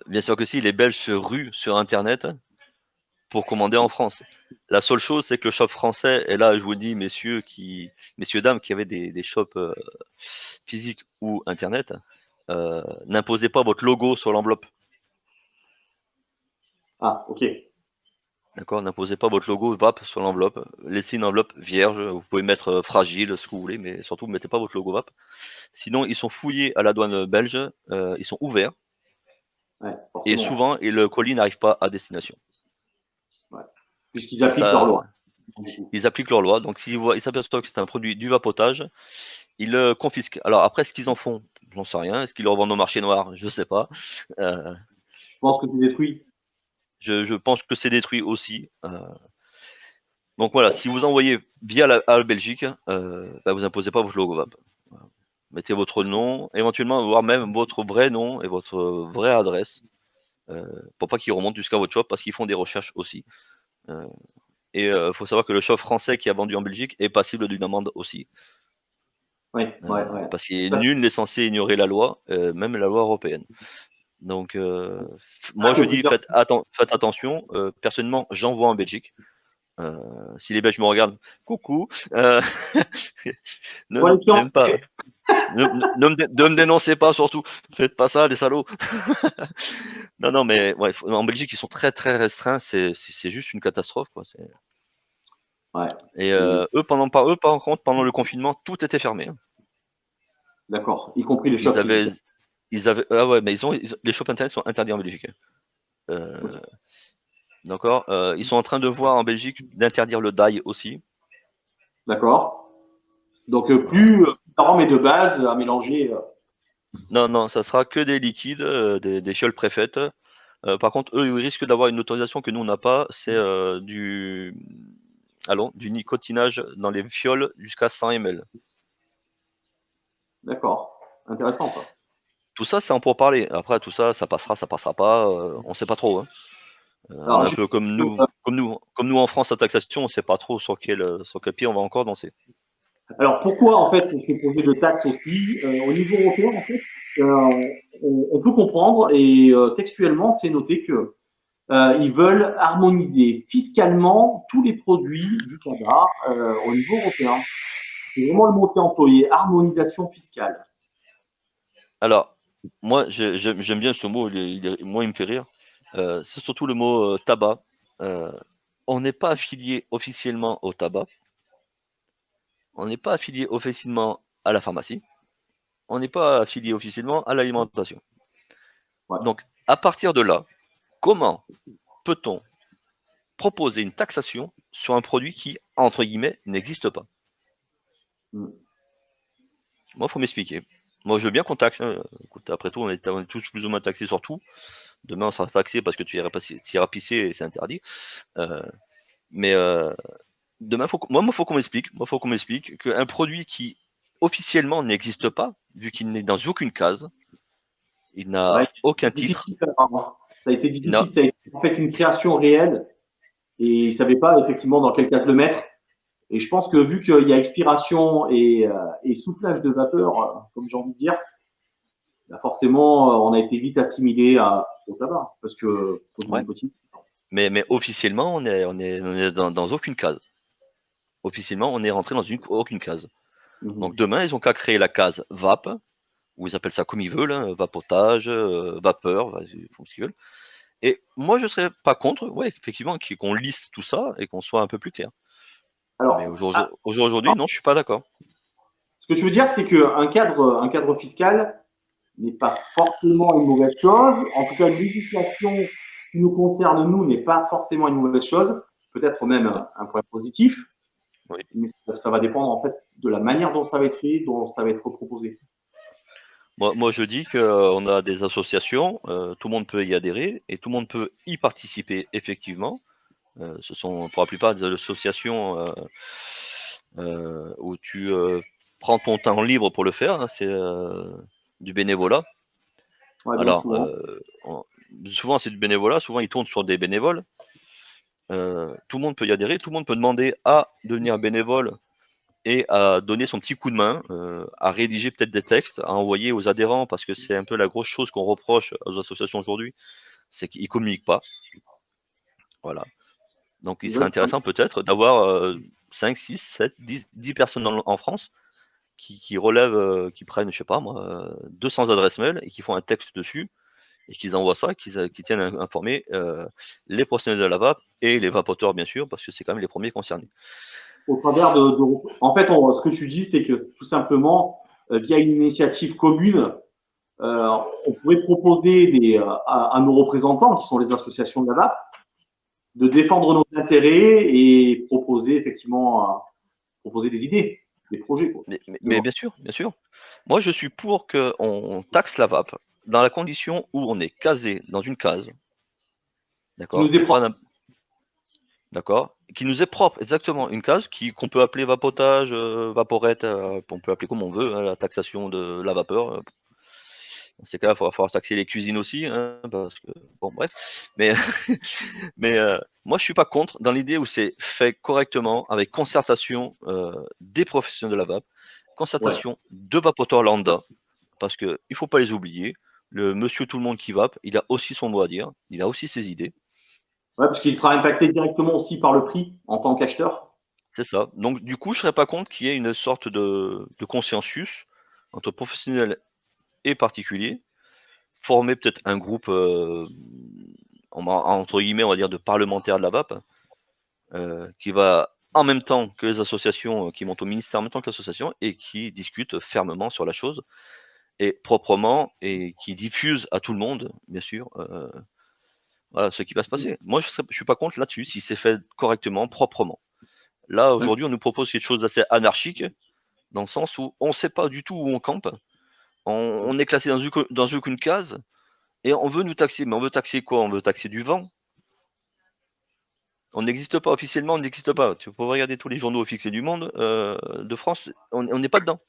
bien sûr que si, les Belges se ruent sur Internet pour commander en France. La seule chose, c'est que le shop français, et là, je vous le dis, messieurs, dames, qui avaient des shops physiques ou Internet, n'imposez pas votre logo sur l'enveloppe. Ah, ok. D'accord? N'imposez pas votre logo VAP sur l'enveloppe. Laissez une enveloppe vierge. Vous pouvez mettre fragile, ce que vous voulez, mais surtout, ne mettez pas votre logo VAP. Sinon, ils sont fouillés à la douane belge, ils sont ouverts, Ouais, et forcément. souvent, et le colis n'arrive pas à destination. Ouais. Puisqu'ils Donc appliquent leur ça, loi. ils appliquent leur loi. Donc ils s'aperçoivent que c'est un produit du vapotage, ils le confisquent. Alors après, ce qu'ils en font, j'en sais rien. Est-ce qu'ils le revendent au marché noir? Je sais pas. Euh, Je pense que c'est détruit. je pense que c'est détruit aussi. Donc voilà, si vous envoyez via à la Belgique, bah, vous imposez pas votre logo VAP. Voilà. Mettez votre nom, éventuellement, voire même votre vrai nom et votre vraie adresse. pour pas qu'ils remontent jusqu'à votre shop parce qu'ils font des recherches aussi. Et il faut savoir que le shop français qui a vendu en Belgique est passible d'une amende aussi. Oui, ouais. Parce que Ça, nul n'est censé ignorer la loi, même la loi européenne. Donc, moi ça, je on peut dis dire. faites attention. Personnellement, j'en vois en Belgique. Si les Belges me regardent, coucou, Ouais, j'aime pas. Ne me dénoncez pas surtout. Faites pas ça, les salauds. Non, non, mais ouais, en Belgique, ils sont très très restreints. C'est juste une catastrophe, quoi. ouais. Et Et- eux, par contre, pendant le confinement, tout était fermé, hein. D'accord, y compris les Ils shops avaient, physiques. ah ouais, mais les shops internet sont interdits en Belgique, hein. Ok, D'accord. Ils sont en train de voir en Belgique d'interdire le dye aussi. d'accord. Donc, Voilà. plus d'arômes et de base à mélanger. Non, non, ça sera que des liquides, des fioles préfaites. Par contre, eux, ils risquent d'avoir une autorisation que nous, on n'a pas. C'est du nicotinage dans les fioles jusqu'à 100 ml. D'accord. Intéressant, ça. Tout ça, c'est en pourparler. Après, tout ça, ça passera, ça passera pas. On ne sait pas trop, hein. On Alors, est un peu comme nous en France, la taxation, on ne sait pas trop sur quel pied on va encore danser. alors, pourquoi, en fait, ce projet de taxe aussi, au niveau européen, en fait, on peut comprendre, et textuellement, c'est noté que ils veulent harmoniser fiscalement tous les produits du tabac au niveau européen. C'est vraiment le mot qui est employé, harmonisation fiscale. Alors, moi, j'aime bien ce mot, moi, il me fait rire. C'est surtout le mot tabac. Euh, on n'est pas affilié officiellement au tabac, on n'est pas affilié officiellement à la pharmacie, on n'est pas affilié officiellement à l'alimentation. Ouais. Donc, à partir de là, comment peut-on proposer une taxation sur un produit qui, entre guillemets, n'existe pas? Mm. Moi, il faut m'expliquer. Moi, je veux bien qu'on taxe, hein. Écoute, après tout, on est tous plus ou moins taxés sur tout. Demain, on sera taxé parce que tu iras pisser et c'est interdit. Euh, mais demain, faut qu'on m'explique. Moi, faut qu'on m'explique qu'un produit qui officiellement n'existe pas, vu qu'il n'est dans aucune case, il Ouais, n'a aucun c'est titre, difficile, hein. Ça a été il n'a difficile, ça a été en fait une création réelle et ils ne savaient pas effectivement dans quelle case le mettre. Et je pense que vu qu'il y a expiration et soufflage de vapeur, comme j'ai envie de dire, bah forcément, on a été vite assimilé au tabac parce que produit ouais. nicotine. Mais officiellement, on est dans aucune case. Officiellement, on est rentré dans aucune case. Donc Mhm. demain, ils ont qu'à créer la case vape, ou ils appellent ça comme ils veulent, hein, vapotage, vapeur, ils font ce qu'ils veulent. Et moi, je serais pas contre, ouais, effectivement, qu'on lisse tout ça et qu'on soit un peu plus clair. Mais Alors, aujourd'hui, non, je suis pas d'accord. ce que je veux dire, c'est un cadre fiscal n'est pas forcément une mauvaise chose. En tout cas, une législation qui nous concerne, nous, n'est pas forcément une mauvaise chose. Peut-être même Oui, un point positif, oui. mais ça va dépendre en fait de la manière dont ça va être fait, dont ça va être proposé. Moi, je dis qu'on a des associations, tout le monde peut y adhérer et tout le monde peut y participer effectivement. Ce sont pour la plupart des associations où tu prends ton temps libre pour le faire, hein, c'est du bénévolat. Ouais, bien Alors, souvent. souvent c'est du bénévolat, souvent ils tournent sur des bénévoles. Tout le monde peut y adhérer, tout le monde peut demander à devenir bénévole et à donner son petit coup de main, à rédiger peut-être des textes, à envoyer aux adhérents, parce que c'est un peu la grosse chose qu'on reproche aux associations aujourd'hui, c'est qu'ils communiquent pas. Voilà. Donc il C'est serait vrai que ça. intéressant peut-être d'avoir 5, 6, 7, 10 personnes en France qui relèvent, qui prennent, je sais pas moi, 200 adresses mail et qui font un texte dessus et qu'ils envoient ça, qui tiennent à informer les professionnels de la vape et les vapoteurs bien sûr, parce que c'est quand même les premiers concernés. Au travers en fait, ce que tu dis, c'est que tout simplement, via une initiative commune, on pourrait proposer à nos représentants, qui sont les associations de la VAP, de défendre nos intérêts et proposer effectivement proposer des idées, des projets. Quoi. Mais bien sûr. Moi, je suis pour qu'on taxe la vape dans la condition où on est casé dans une case, Qui d'accord? nous est Et pas propre. d'accord? Qui nous est propre, exactement. Une case qu'on peut appeler vapotage, vaporette, on peut appeler comme on veut, hein, la taxation de la vapeur. Dans ces cas-là, il va falloir taxer les cuisines aussi, hein, parce que bon, bref. Mais mais moi, je suis pas contre dans l'idée où c'est fait correctement, avec concertation des professionnels de la vape, Ouais. concertation de vapoteurs lambda, parce que il faut pas les oublier. Le monsieur tout le monde qui vape, il a aussi son mot à dire, il a aussi ses idées. Ouais, parce qu'il sera impacté directement aussi par le prix en tant qu'acheteur. C'est ça. Donc du coup, je serais pas contre qu'il y ait une sorte de consensus entre professionnels et particuliers, former peut-être un groupe entre guillemets, on va dire, de parlementaires de la vape, qui va en même temps que les associations, qui montent au ministère en même temps que l'association et qui discutent fermement sur la chose et proprement et qui diffusent à tout le monde, bien sûr, voilà ce qui va se passer. Moi, je suis pas contre là-dessus si c'est fait correctement, proprement. Là, aujourd'hui, on nous propose quelque chose d'assez anarchique, dans le sens où on ne sait pas du tout où on campe. On est classé dans aucune case et on veut nous taxer. Mais on veut taxer quoi? On veut taxer du vent. On n'existe pas officiellement, on n'existe pas. Tu peux regarder tous les journaux fixés du monde, de France, on n'est pas dedans.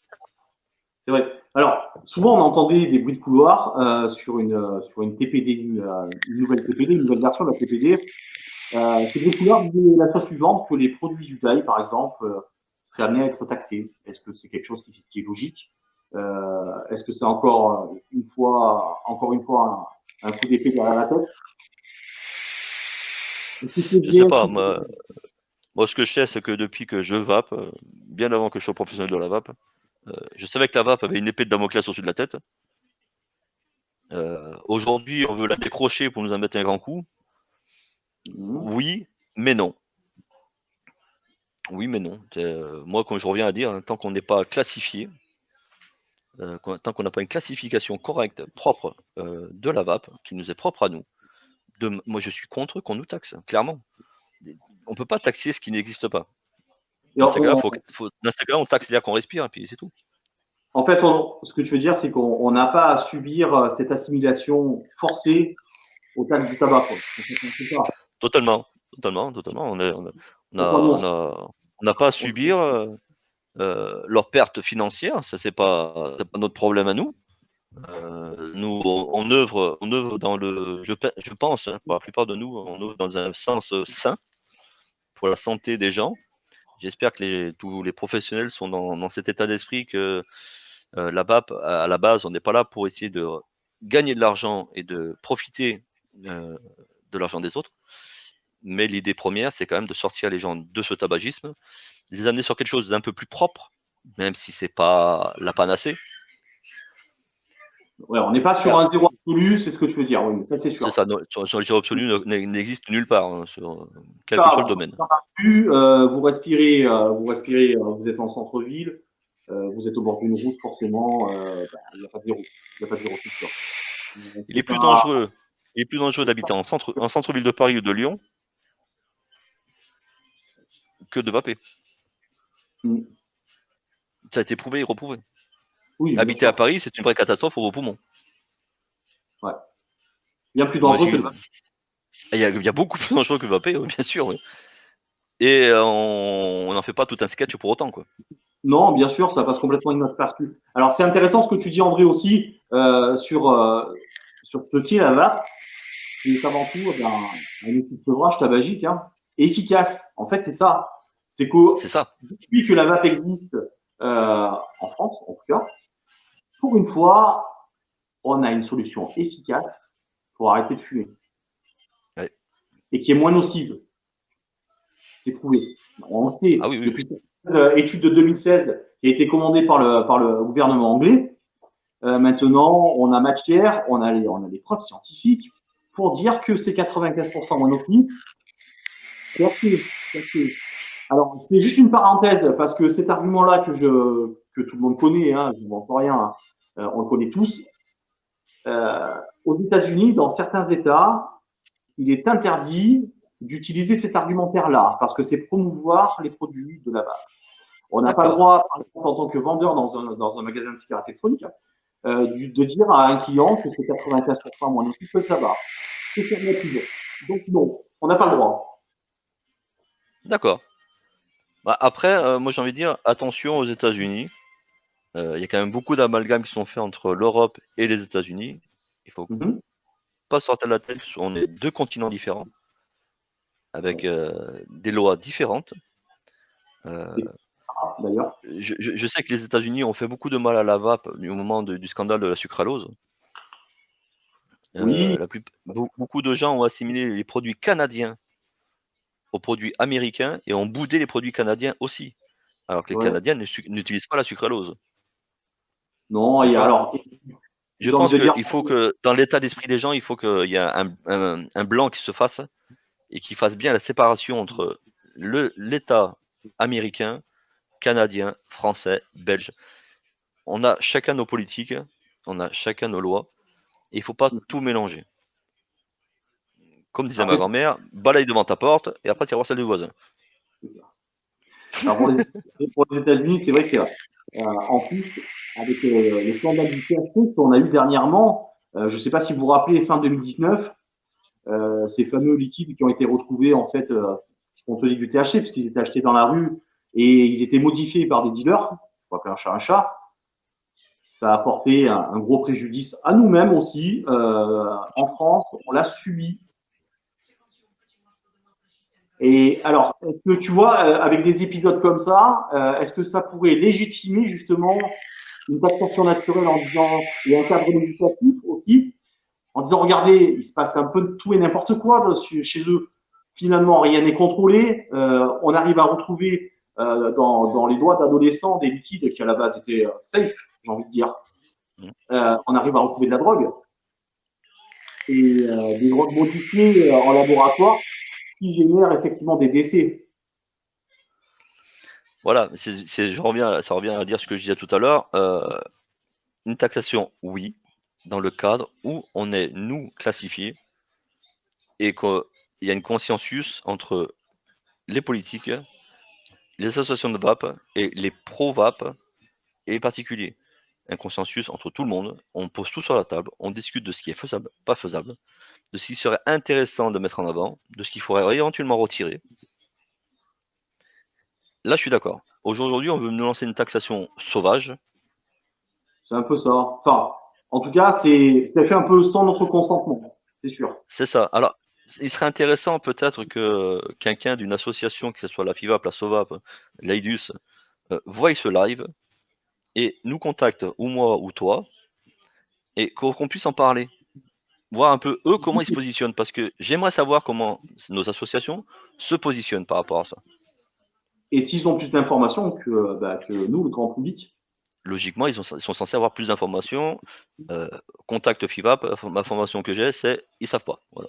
C'est vrai. Alors, souvent, on entendait des bruits de couloir sur une TPD, une nouvelle TPD, une nouvelle version de la TPD. Ces bruits de couloir disaient la chose suivante, que les produits du taille, par exemple, seraient amenés à être taxés. Est-ce que c'est quelque chose qui est logique? Est-ce que c'est encore une fois, un coup d'épée derrière la tête? Est-ce que c'est Je vrai? sais Est-ce pas, que c'est moi, ce que je sais, c'est que depuis que je vape, bien avant que je sois professionnel de la vape, je savais que la vape avait une épée de Damoclès au-dessus de la tête. Aujourd'hui, on veut la décrocher pour nous en mettre un grand coup. Mhm. Oui, mais non. Oui, mais non. Moi, quand je reviens à dire, hein, tant qu'on n'est pas classifié, tant qu'on n'a pas une classification correcte, propre de la vape, qui nous est propre à nous, moi je suis contre qu'on nous taxe, clairement. On peut pas taxer ce qui n'existe pas. Et Dans ces cas-là, dans ces cas on taxe l'air qu'on respire, et puis c'est tout. en fait, ce que tu veux dire, c'est qu'on n'a pas à subir cette assimilation forcée au taxe du tabac, quoi. C'est ça. Totalement, totalement, totalement. On Pourquoi a, non? on a, on n'a pas à subir leurs pertes financières, ça c'est pas notre problème à nous. Nous, on œuvre dans je pense, hein, pour la plupart de nous, on œuvre dans un sens sain pour la santé des gens. J'espère que tous les professionnels sont dans cet état d'esprit que la vape, à la base, on n'est pas là pour essayer de gagner de l'argent et de profiter euh, de l'argent des autres. Mais l'idée première, c'est quand même de sortir les gens de ce tabagisme, les amener sur quelque chose d'un peu plus propre, même si c'est pas la panacée. Ouais, on n'est pas sur Car un zéro absolu, c'est ce que tu veux dire, oui, ça c'est c'est sûr. ça, sur le zéro absolu n'existe nulle part, hein, sur quel que Ça, soit le vous sortez domaine. dans la rue, vous êtes en centre-ville, vous êtes au bord d'une route, forcément, il n'y a pas de zéro. Il n'y a pas de zéro, c'est sûr. Il est C'est plus pas, dangereux, il est plus dangereux d'habiter en centre-ville de Paris ou de Lyon que de vaper. hmm, Ça a été prouvé et reprouvé. oui, bien Habiter à sûr. Paris, c'est une vraie catastrophe pour vos poumons. Ouais. Bien plus Moi, dangereux que le vin. il y a beaucoup plus dangereux que le vaper, oui, bien sûr. Oui. Et on n'en fait pas tout un sketch pour autant, quoi. Non, bien sûr, ça passe complètement inaperçu. Alors, c'est intéressant ce que tu dis, André, aussi, sur ce qu'est la vape, qui est avant tout un outil de sevrage tabagique, hein, efficace. En fait, c'est ça. C'est que C'est ça. depuis que la vape existe en France, en tout cas, pour une fois, on a une solution efficace pour arrêter de fumer Ouais. et qui est moins nocive. C'est prouvé. On le Ah sait oui, oui, oui. depuis cette étude de 2016 qui a été commandée par le gouvernement anglais. Maintenant, on a matière, on a les preuves scientifiques pour dire que c'est 95% moins nocif. C'est acté. Alors, c'est juste une parenthèse parce que cet argument-là que tout le monde connaît, hein, je ne vois rien, hein, on le connaît tous. Aux États-Unis, dans certains États, il est interdit d'utiliser cet argumentaire-là parce que c'est promouvoir les produits de la vape. On n'a pas le D'accord. droit, par exemple, en tant que vendeur dans un magasin de cigarettes électroniques, de dire à un client que c'est 95% moins nocif que le tabac. C'est fermeture. Donc non, on n'a pas le droit. D'accord. Bah, après, moi j'ai envie de dire, attention aux États-Unis. Il y a quand même beaucoup d'amalgames qui sont faits entre l'Europe et les États-Unis. Il faut Mhm. pas sortir de la tête, on est deux continents différents, avec des lois différentes. Et- D'ailleurs. Je sais que les États-Unis ont fait beaucoup de mal à la vape au moment du scandale de la sucralose. Oui, Beaucoup de gens ont assimilé les produits canadiens aux produits américains et ont boudé les produits canadiens aussi, alors que les ouais. Canadiens n'utilisent pas la sucralose. Non, et D'accord? alors, Je j'ai envie pense de dire, qu'il faut que, dans l'état d'esprit des gens, il faut qu'il y ait un blanc qui se fasse et qui fasse bien la séparation entre l'État américain, canadien, français, belge. On a chacun nos politiques, on a chacun nos lois, et il ne faut pas tout mélanger. Comme disait ma après, grand-mère, balaye devant ta porte et après tu vas voir celle du voisin. c'est ça. Alors pour les États-Unis, c'est vrai que en plus, avec le scandale du THC qu'on a eu dernièrement, je ne sais pas si vous vous rappelez, fin 2019, ces fameux liquides qui ont été retrouvés en fait, qui contenaient du THC puisqu'ils étaient achetés dans la rue et ils étaient modifiés par des dealers. Il faut appeler un chat un chat. Ça a apporté un gros préjudice à nous-mêmes aussi. En France, on l'a subi. Et alors, est-ce que tu vois, avec des épisodes comme ça, est-ce que ça pourrait légitimer justement une taxation naturelle en disant, et un cadre législatif aussi, en disant, regardez, il se passe un peu de tout et n'importe quoi chez eux. Finalement, rien n'est contrôlé. On arrive à retrouver dans les doigts d'adolescents des liquides qui à la base étaient safe, j'ai envie de dire. Mm. On arrive à retrouver de la drogue et des drogues modifiées en laboratoire qui génèrent effectivement des décès. Voilà, ça revient à dire ce que je disais tout à l'heure. Une taxation, oui, dans le cadre où on est, nous, classifiés et qu'il y a une consensus entre les politiques, les associations de vape et les pro-vape et les particuliers. Un consensus entre tout le monde, on pose tout sur la table, on discute de ce qui est faisable, pas faisable, de ce qui serait intéressant de mettre en avant, de ce qu'il faudrait éventuellement retirer. Là, je suis d'accord. Aujourd'hui, on veut nous lancer une taxation sauvage. C'est un peu ça. Enfin, en tout cas, ça fait un peu sans notre consentement, c'est sûr. C'est ça. Alors, il serait intéressant peut-être que quelqu'un d'une association, que ce soit la FIVAP, la SOVAP, l'AIDUS, voie ce live et nous contacte, ou moi ou toi, et qu'on puisse en parler. Voir un peu eux comment ils se positionnent, parce que j'aimerais savoir comment nos associations se positionnent par rapport à ça. Et s'ils ont plus d'informations que nous, le grand public. Logiquement, ils sont censés avoir plus d'informations. Euh, Contact FIVAP, l'information que j'ai, c'est ils savent pas. Voilà.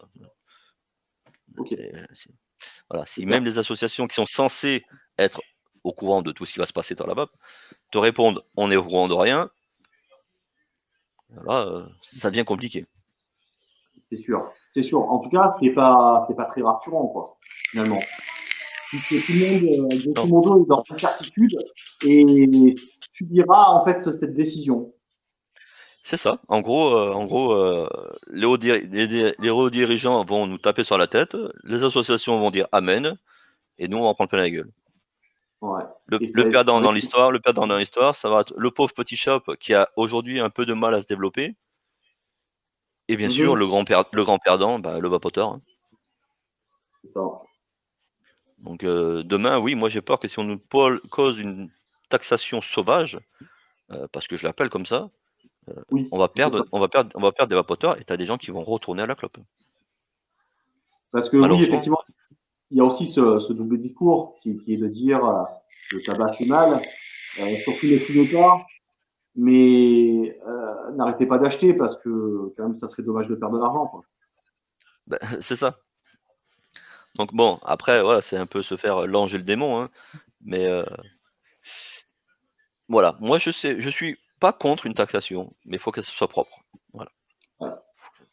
Ok, Voilà. c'est Si clair. même les associations qui sont censées être au courant de tout ce qui va se passer dans la VAP te répondent on est au courant de rien, là, ça devient compliqué. C'est sûr. C'est sûr. En tout cas, c'est pas très rassurant, quoi, finalement. Puisque tout le monde, grosso Non, modo, est dans l'incertitude et subira, en fait, cette décision. c'est ça. Les hauts dirigeants vont nous taper sur la tête, les associations vont dire Amen, et nous, on va en prendre plein la gueule. Ouais. Le, Et le c'est perdant vrai dans que l'histoire, ça va être le pauvre petit shop qui a aujourd'hui un peu de mal à se développer. Et bien sûr, mhm, le grand perdant, bah, le vapoteur, hein. c'est ça. Donc demain, oui, moi j'ai peur que si on nous cause une taxation sauvage, parce que je l'appelle comme ça, Oui, c'est ça. on va perdre des vapoteurs et tu as des gens qui vont retourner à la clope. Parce que oui, Malheureusement, effectivement, il y a aussi ce double discours qui est de dire le tabac c'est mal, surtout les clignotards, mais n'arrêtez pas d'acheter parce que quand même ça serait dommage de perdre de l'argent, quoi. bah, c'est ça. Donc bon, après, voilà, c'est un peu se faire l'ange et le démon, hein, mais voilà, moi je suis pas contre une taxation, mais il faut qu'elle soit propre. Voilà. Voilà.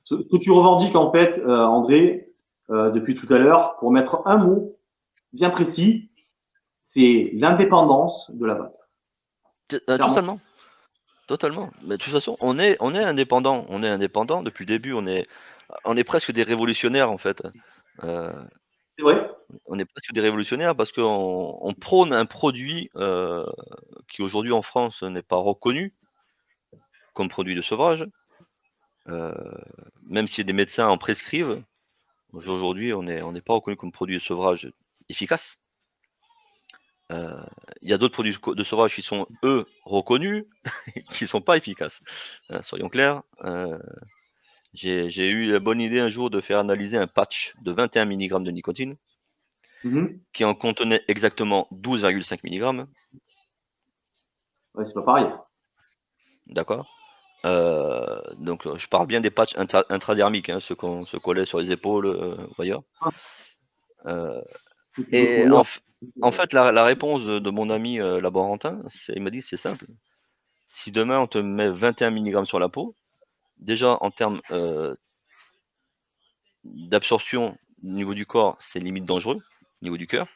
Ce que tu revendiques en fait, André, depuis tout à l'heure, pour mettre un mot bien précis, c'est l'indépendance de la vape. Clairement, Totalement, totalement. Mais de toute façon, on est indépendant depuis le début, on est presque des révolutionnaires en fait. Euh, C'est vrai. On est presque des révolutionnaires parce qu'on prône un produit qui aujourd'hui en France n'est pas reconnu comme produit de sevrage, euh, même si des médecins en prescrivent. Aujourd'hui, on n'est pas reconnu comme produit de sevrage efficace. Il y a d'autres produits de sevrage qui sont, eux, reconnus, qui ne sont pas efficaces. Soyons clairs. J'ai eu la bonne idée un jour de faire analyser un patch de 21 mg de nicotine qui en contenait exactement 12,5 mg. Ouais, c'est pas pareil. D'accord. Donc, je parle bien des patchs intradermiques, hein, ceux qu'on se collait sur les épaules ou ailleurs. Que tu veux Et courir. en fait, la réponse de mon ami laborantin, il m'a dit c'est simple. Si demain on te met 21 mg sur la peau, déjà en termes d'absorption au niveau du corps, c'est limite dangereux, au niveau du cœur.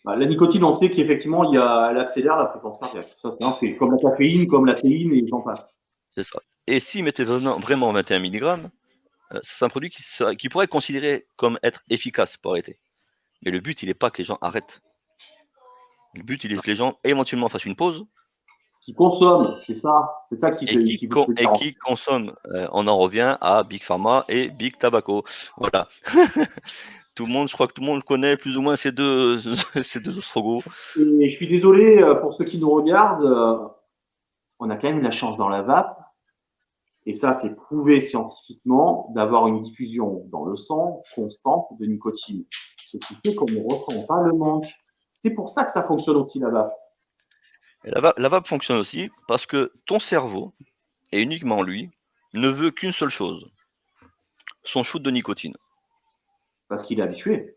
Bah, la nicotine, on sait qu'effectivement, elle accélère la fréquence cardiaque. Ça, c'est un fait. Comme la caféine, comme la théine, et j'en passe. C'est ça. Et s'il mettait vraiment 21 mg, c'est un produit qui pourrait être considéré comme être efficace pour arrêter. Mais le but, il n'est pas que les gens arrêtent. Le but, il est que les gens éventuellement fassent une pause Qui consomme, c'est ça. C'est ça qui veut te et dire. qui consomment. On en revient à Big Pharma et Big Tobacco. Voilà. Tout le monde, je crois que tout le monde connaît plus ou moins ces deux, ces deux ostrogos. Et je suis désolé pour ceux qui nous regardent. On a quand même la chance dans la vape, et ça, c'est prouvé scientifiquement, d'avoir une diffusion dans le sang constante de nicotine. Ce qui fait qu'on ne ressent pas le manque. C'est pour ça que ça fonctionne aussi la vape. Et la vape fonctionne aussi parce que ton cerveau, et uniquement lui, ne veut qu'une seule chose, son shoot de nicotine. Parce qu'il est habitué.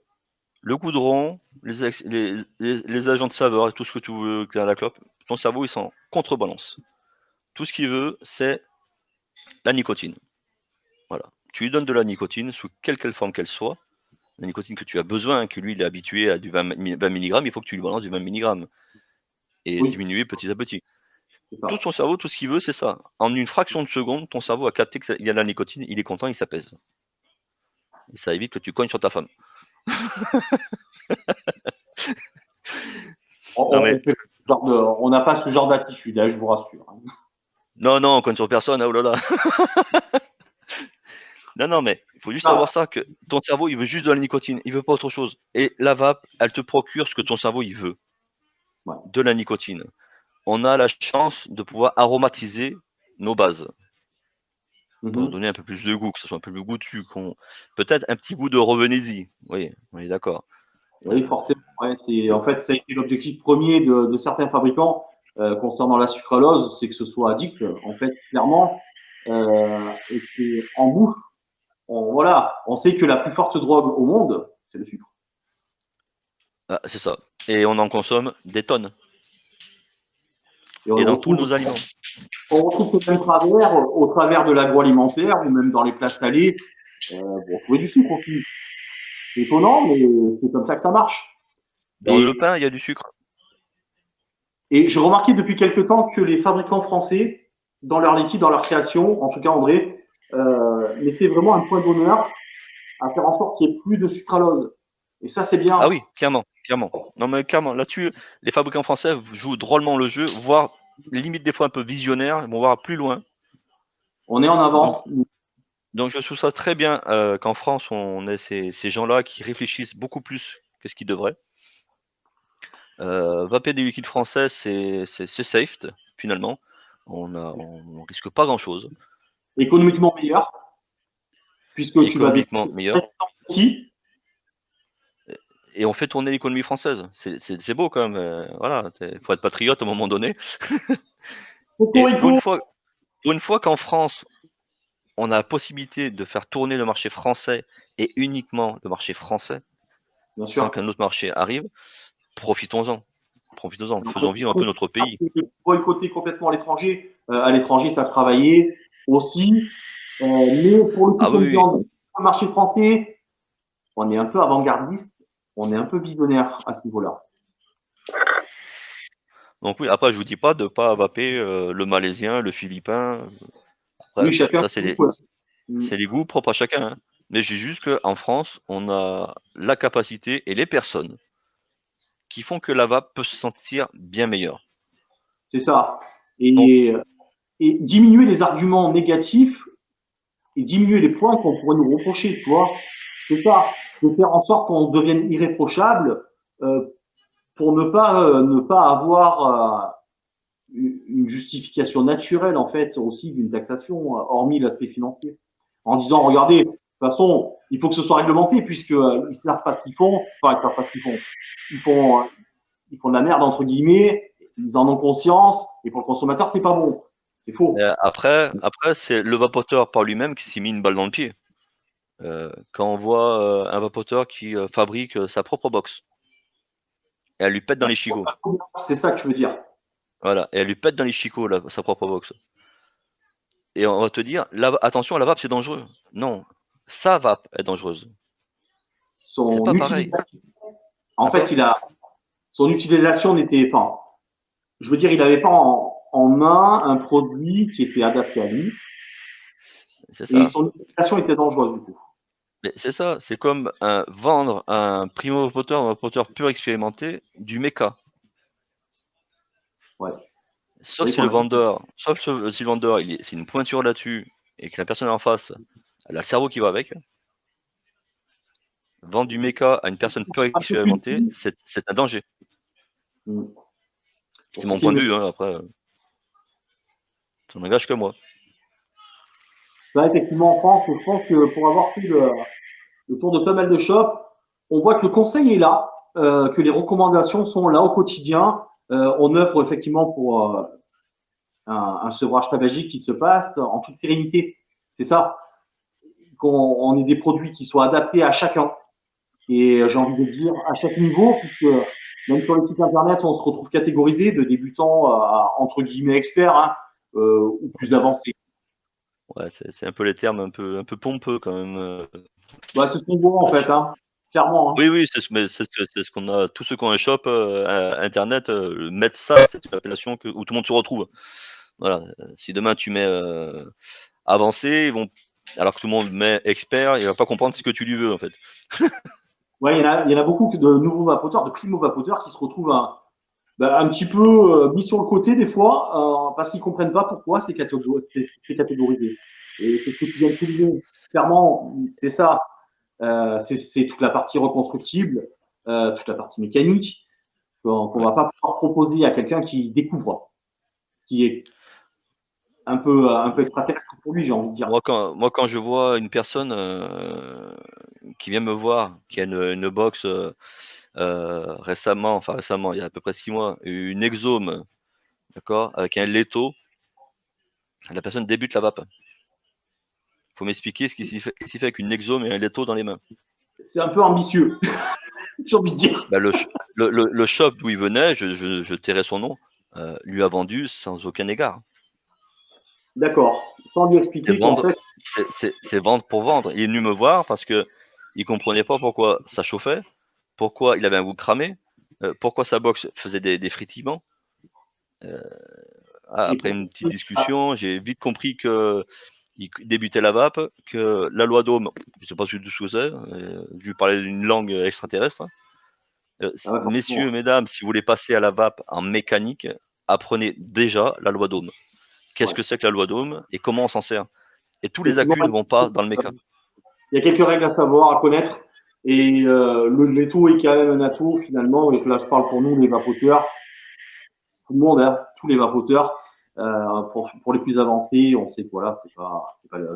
Le goudron, les agents de saveur et tout ce que tu veux à la clope, ton cerveau il s'en contrebalance. Tout ce qu'il veut, c'est la nicotine. Voilà. Tu lui donnes de la nicotine, sous quelle forme qu'elle soit, la nicotine que tu as besoin, hein, que lui il est habitué à du 20 mg, il faut que tu lui balances du 20 mg et Oui, diminuer petit à petit. c'est Tout ça. ton cerveau, tout ce qu'il veut, c'est ça. En une fraction de seconde, ton cerveau a capté qu'il y a de la nicotine, il est content, il s'apaise. Et ça évite que tu cognes sur ta femme. Non mais On n'a pas ce genre d'attitude, hein, je vous rassure. non, on cogne sur personne, oh là là. Non, mais il faut juste savoir Ah, ça, que ton cerveau, il veut juste de la nicotine, il veut pas autre chose. Et la vape, elle te procure ce que ton cerveau, il veut, ouais. de la nicotine. On a la chance de pouvoir aromatiser nos bases, pour donner un peu plus de goût, que ce soit un peu plus goût de sucre. Peut-être un petit goût de revenez-y. Oui, on est d'accord. Oui, forcément. Ouais, en fait, ça a été l'objectif premier de certains fabricants concernant la sucralose, c'est que ce soit addict. En fait, clairement, et en bouche, voilà, on sait que la plus forte drogue au monde, c'est le sucre. Ah, c'est ça. Et on en consomme des tonnes. Et on Et le dans tous retrouve, nos aliments. on retrouve ce même travers au travers de l'agroalimentaire ou même dans les plats salés. Vous retrouvez du sucre aussi. C'est étonnant, mais c'est comme ça que ça marche. Dans le Et, pain, il y a du sucre. et j'ai remarqué depuis quelque temps que les fabricants français, dans leur liquide, dans leur création, en tout cas André, mettaient vraiment un point d'honneur à faire en sorte qu'il n'y ait plus de sucralose. Et ça, c'est Ah bien. oui, clairement. Non, mais clairement, là-dessus, les fabricants français jouent drôlement le jeu, voire limite des fois un peu visionnaire, ils vont voir plus loin. On est en Donc, avance. donc je trouve ça très bien qu'en France, on ait ces gens-là qui réfléchissent beaucoup plus que ce qu'ils devraient. Vaper des liquides français, c'est safe, finalement. On risque pas grand-chose. Économiquement meilleur, puisque tu vas Économiquement dépenser meilleur. aussi. Et on fait tourner l'économie française. C'est beau quand même. Voilà, il faut être patriote à un moment donné. Et Cocorico, pour une fois qu'en France, on a la possibilité de faire tourner le marché français et uniquement le marché français, bien sans sûr. qu'un autre marché arrive, profitons-en. Profitons-en. Faisons vivre un peu notre pays. Boycotter complètement l'étranger. À l'étranger, ça travaillait aussi. Mais pour le coup, Ah comme oui, dit oui. André, le marché français, on est un peu avant-gardiste, on est un peu visionnaire à ce niveau-là. Donc oui, après, je vous dis pas de pas vaper le malaisien, le philippin. Oui, Après, chacun ça, son goût. c'est les goûts propres à chacun, hein. Mais j'ai juste qu'en France, on a la capacité et les personnes qui font que la vape peut se sentir bien meilleure. C'est ça. Donc, Et diminuer les arguments négatifs et diminuer les points qu'on pourrait nous reprocher, tu vois. C'est ça. De faire en sorte qu'on devienne irréprochable pour ne pas avoir une justification naturelle, en fait, aussi d'une taxation, hormis l'aspect financier. En disant, regardez, de toute façon, il faut que ce soit réglementé, puisqu'ils ne savent pas ce qu'ils font. Enfin, ils savent pas ce qu'ils font. Ils font, ils font de la merde, entre guillemets. Ils en ont conscience. Et pour le consommateur, c'est pas bon. C'est faux. après c'est le vapoteur par lui-même qui s'est mis une balle dans le pied. Quand on voit un vapoteur qui fabrique sa propre box, et elle lui pète dans les chicots. C'est ça que tu veux dire. Voilà, et elle lui pète dans les chicots, sa propre box. Et on va te dire, attention, la vape c'est dangereux. Non, sa vape est dangereuse. C'est Son pas pareil. utilisation. En Ah fait, quoi? son utilisation n'était, enfin, je veux dire, il n'avait pas en main un produit qui était adapté à lui. C'est Et ça. son utilisation était dangereuse, du coup. Mais c'est ça, c'est comme vendre un primo-vapoteur, un vapoteur pur expérimenté, du méca. Ouais. Sauf Oui, si qu'on le a. vendeur, si le vendeur, c'est une pointure là-dessus, et que la personne en face, elle a le cerveau qui va avec, vendre du méca à une personne peu Un peu plus expérimentée, c'est un danger. pour C'est ceux mon qui point de aiment. vue, hein, après, ça n'engage que moi. Là, effectivement, en France, je pense que pour avoir fait le tour de pas mal de shops, on voit que le conseil est là, que les recommandations sont là au quotidien. On œuvre effectivement pour un sevrage tabagique qui se passe en toute sérénité. C'est ça, qu'on ait des produits qui soient adaptés à chacun. Et j'ai envie de dire à chaque niveau, puisque même sur les sites internet, on se retrouve catégorisé de débutants à entre guillemets experts hein, ou plus avancés. Ouais, c'est un peu les termes un peu pompeux quand même. Bah, c'est ce qu'on voit en fait, hein, clairement. Hein. Oui, oui, c'est ce qu'on a. Tous ceux qui ont un shop internet mettent ça, c'est une appellation où tout le monde se retrouve. Voilà. Si demain tu mets avancé, alors que tout le monde met expert, il va pas comprendre ce que tu lui veux en fait. Ouais, il y en a beaucoup de nouveaux vapoteurs, de primo-vapoteurs qui se retrouvent un petit peu mis sur le côté des fois parce qu'ils comprennent pas pourquoi c'est catégorisé. Et c'est ce que tu viens de souligner. Clairement, c'est ça. C'est toute la partie reconstructible, toute la partie mécanique qu'on Ouais. va pas pouvoir proposer à quelqu'un qui découvre, ce qui est un peu extraterrestre pour lui, j'ai envie de dire. Moi, quand je vois une personne qui vient me voir, qui a une box récemment, enfin récemment, il y a à peu près 6 mois, une Exome, d'accord, avec un Leto, la personne débute la vape. Faut m'expliquer ce qu'il fait avec une Exome et un Leto dans les mains. C'est un peu ambitieux, j'ai envie de dire. Bah, le shop d'où il venait, je tairai son nom, lui a vendu sans aucun égard. D'accord. Sans lui C'est expliquer qu'en vendre, fait, c'est vendre pour vendre. Il est venu me voir parce que il comprenait pas pourquoi ça chauffait, pourquoi il avait un goût cramé, pourquoi sa box faisait des frétillements. Euh, et Après pour une petite discussion, j'ai vite compris que il débutait la vape, que la loi d'Ohm, je sais pas du tout ce que c'est, je lui parlais d'une langue extraterrestre. ah ouais, Messieurs, forcément. mesdames, si vous voulez passer à la vape en mécanique, apprenez déjà la loi d'Ohm. Qu'est-ce Ouais. que c'est que la loi d'Ohm et comment on s'en sert? Et tous les Effectivement, accus ne vont pas dans le méca. il y a quelques règles à savoir, à connaître. Et le l'étau est quand même un atout finalement. Et là, je parle pour nous, les vapoteurs, tout le monde, hein, tous les vapoteurs. Pour les plus avancés, on sait que voilà, c'est pas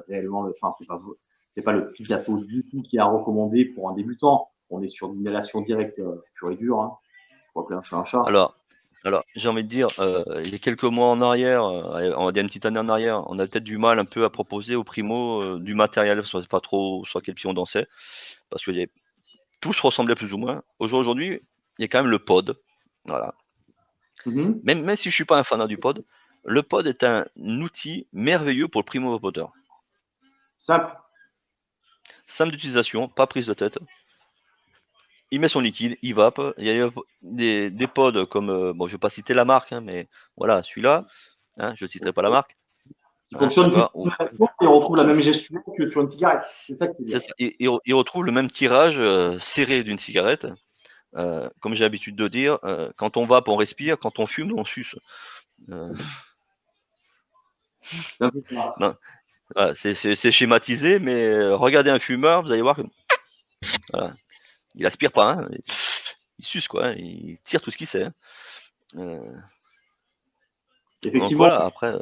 réellement, enfin, c'est pas le petit gâteau du tout qui est à recommander pour un débutant. On est sur l'inhalation directe pure et dure. Hein. Je crois que là, un chat. Alors, alors, j'ai envie de dire, il y a quelques mois en arrière, on va dire une petite année en arrière, on a peut-être du mal un peu à proposer aux primo du matériel, soit pas trop sur quel pied on dansait, parce que tous ressemblaient plus ou moins. Aujourd'hui, il y a quand même le pod. Voilà. Mm-hmm. Même si je suis pas un fanat du pod, le pod est un outil merveilleux pour le primo vapoteur. Simple. Simple d'utilisation, pas prise de tête. Il met son liquide, il vape. Il y a des pods comme, bon, je vais pas citer la marque, hein, mais voilà, celui-là, hein, je ne citerai pas la marque. qui hein, fonctionne plus d'accord. et on retrouve la même gestuelle que sur une cigarette. C'est ça que je veux C'est dire. ça. Il retrouve le même tirage serré d'une cigarette. Comme j'ai l'habitude de dire, quand on vape, on respire, quand on fume, on suce. Euh, C'est un peu ça. non, voilà, c'est schématisé, mais regardez un fumeur, vous allez voir que voilà, il aspire pas, hein, il suce quoi, hein, il tire tout ce qu'il sait. Hein. Euh, donc Effectivement, voilà, après,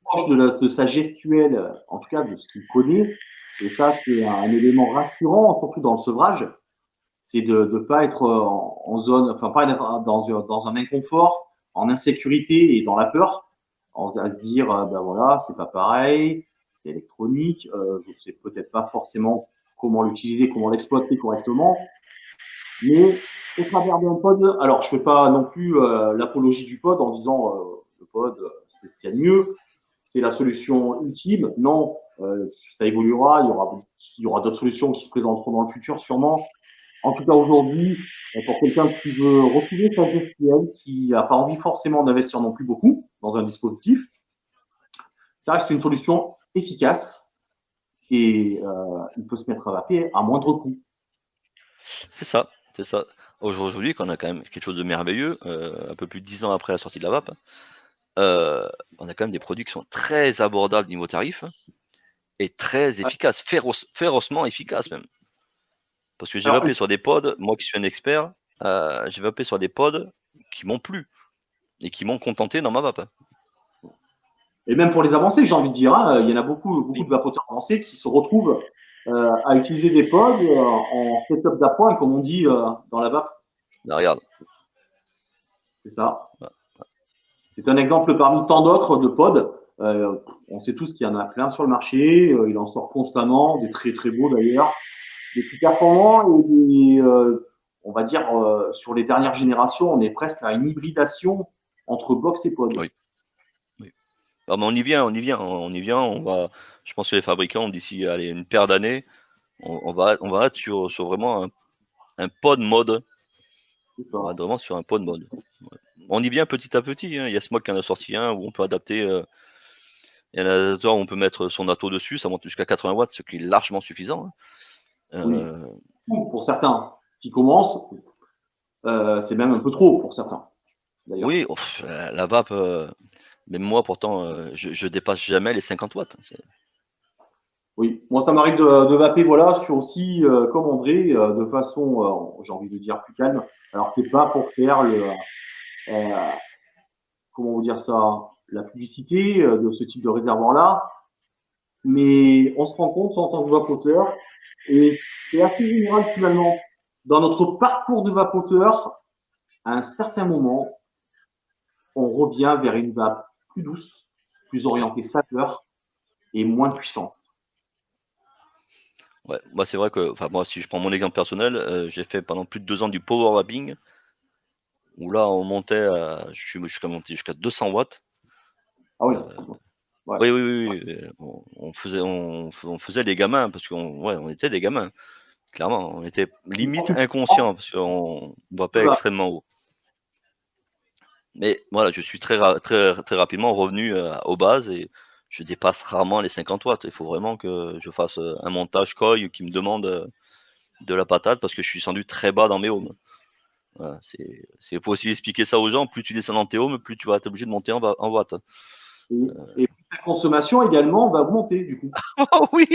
proche de sa gestuelle, en tout cas de ce qu'il connaît. Et ça, c'est un élément rassurant, surtout dans le sevrage, c'est de ne pas être en zone, enfin pas être dans un inconfort, en insécurité et dans la peur, à se dire, ben voilà, c'est pas pareil, c'est électronique, je sais peut-être pas forcément comment l'utiliser, comment l'exploiter correctement, mais au travers d'un pod, alors je fais pas non plus l'apologie du pod en disant le pod, c'est ce qu'il y a de mieux, c'est la solution ultime. Non, ça évoluera, il y aura d'autres solutions qui se présenteront dans le futur sûrement. En tout cas aujourd'hui, pour quelqu'un qui veut retrouver sa gestuelle, qui n'a pas envie forcément d'investir non plus beaucoup dans un dispositif, ça reste une solution efficace et il peut se mettre à vaper à moindre coût. c'est ça, c'est ça. Aujourd'hui, qu'on a quand même quelque chose de merveilleux, un peu plus de 10 ans après la sortie de la vape, euh, on a quand même des produits qui sont très abordables niveau tarif et très efficaces, férocement efficaces même. Parce que j'ai Alors, vapé sur des pods, moi qui suis un expert, j'ai vapé sur des pods qui m'ont plu et qui m'ont contenté dans ma vape. et même pour les avancés, j'ai envie de dire, hein, il y en a beaucoup, beaucoup Oui. de vapoteurs avancés qui se retrouvent à utiliser des pods en setup d'appoint, comme on dit dans la vape. Là, regarde. C'est ça. C'est un exemple parmi tant d'autres de pods. On sait tous qu'il y en a plein sur le marché. Il en sort constamment, des très très beaux d'ailleurs, des plus performants et on va dire, sur les dernières générations, on est presque à une hybridation entre box et pod. Oui, oui. Ah, mais on y vient, on y vient, on y vient. On va, je pense que les fabricants, d'ici allez, une paire d'années, on va être sur vraiment un pod mode. C'est On va ça. être vraiment sur un pod mode. Ouais. On y vient petit à petit. Hein. Il y a Smog qui en a sorti un où on peut adapter. Il y en a d'autres où on peut mettre son atto dessus, ça monte jusqu'à 80 watts, ce qui est largement suffisant. Hein. Oui. Pour certains qui commencent, c'est même un peu trop pour certains, d'ailleurs. Oui, la vape, même moi pourtant, je dépasse jamais les 50 watts. Oui, moi ça m'arrive de vaper voilà sur aussi comme André de façon j'ai envie de dire plus calme. Alors c'est pas pour faire euh, comment vous dire ça la publicité de ce type de réservoir là, mais on se rend compte en tant que vapoteur et c'est assez général finalement dans notre parcours de vapoteur à un certain moment on revient vers une vape plus douce, plus Ouais, orientée saveur et moins puissante. ouais. Moi, c'est vrai que, enfin, moi, si je prends mon exemple personnel, j'ai fait pendant plus de 2 ans du power wapping, où là, on montait, je suis jusqu'à monter jusqu'à 200 watts. Ah oui, Euh, ouais. oui, oui, oui, oui, on faisait les gamins, parce qu'on, ouais, on était des gamins, clairement. On était Et quand limite tu inconscients, parce qu'on vapait extrêmement haut. Mais voilà, je suis très, très rapidement revenu aux bases et je dépasse rarement les 50 watts. Il faut vraiment que je fasse un montage coil qui me demande de la patate parce que je suis descendu très bas dans mes ohms. Voilà, faut aussi expliquer ça aux gens. Plus tu descends dans tes ohms, plus tu vas être obligé de monter en watts. et la consommation également va augmenter du coup. Oh oui,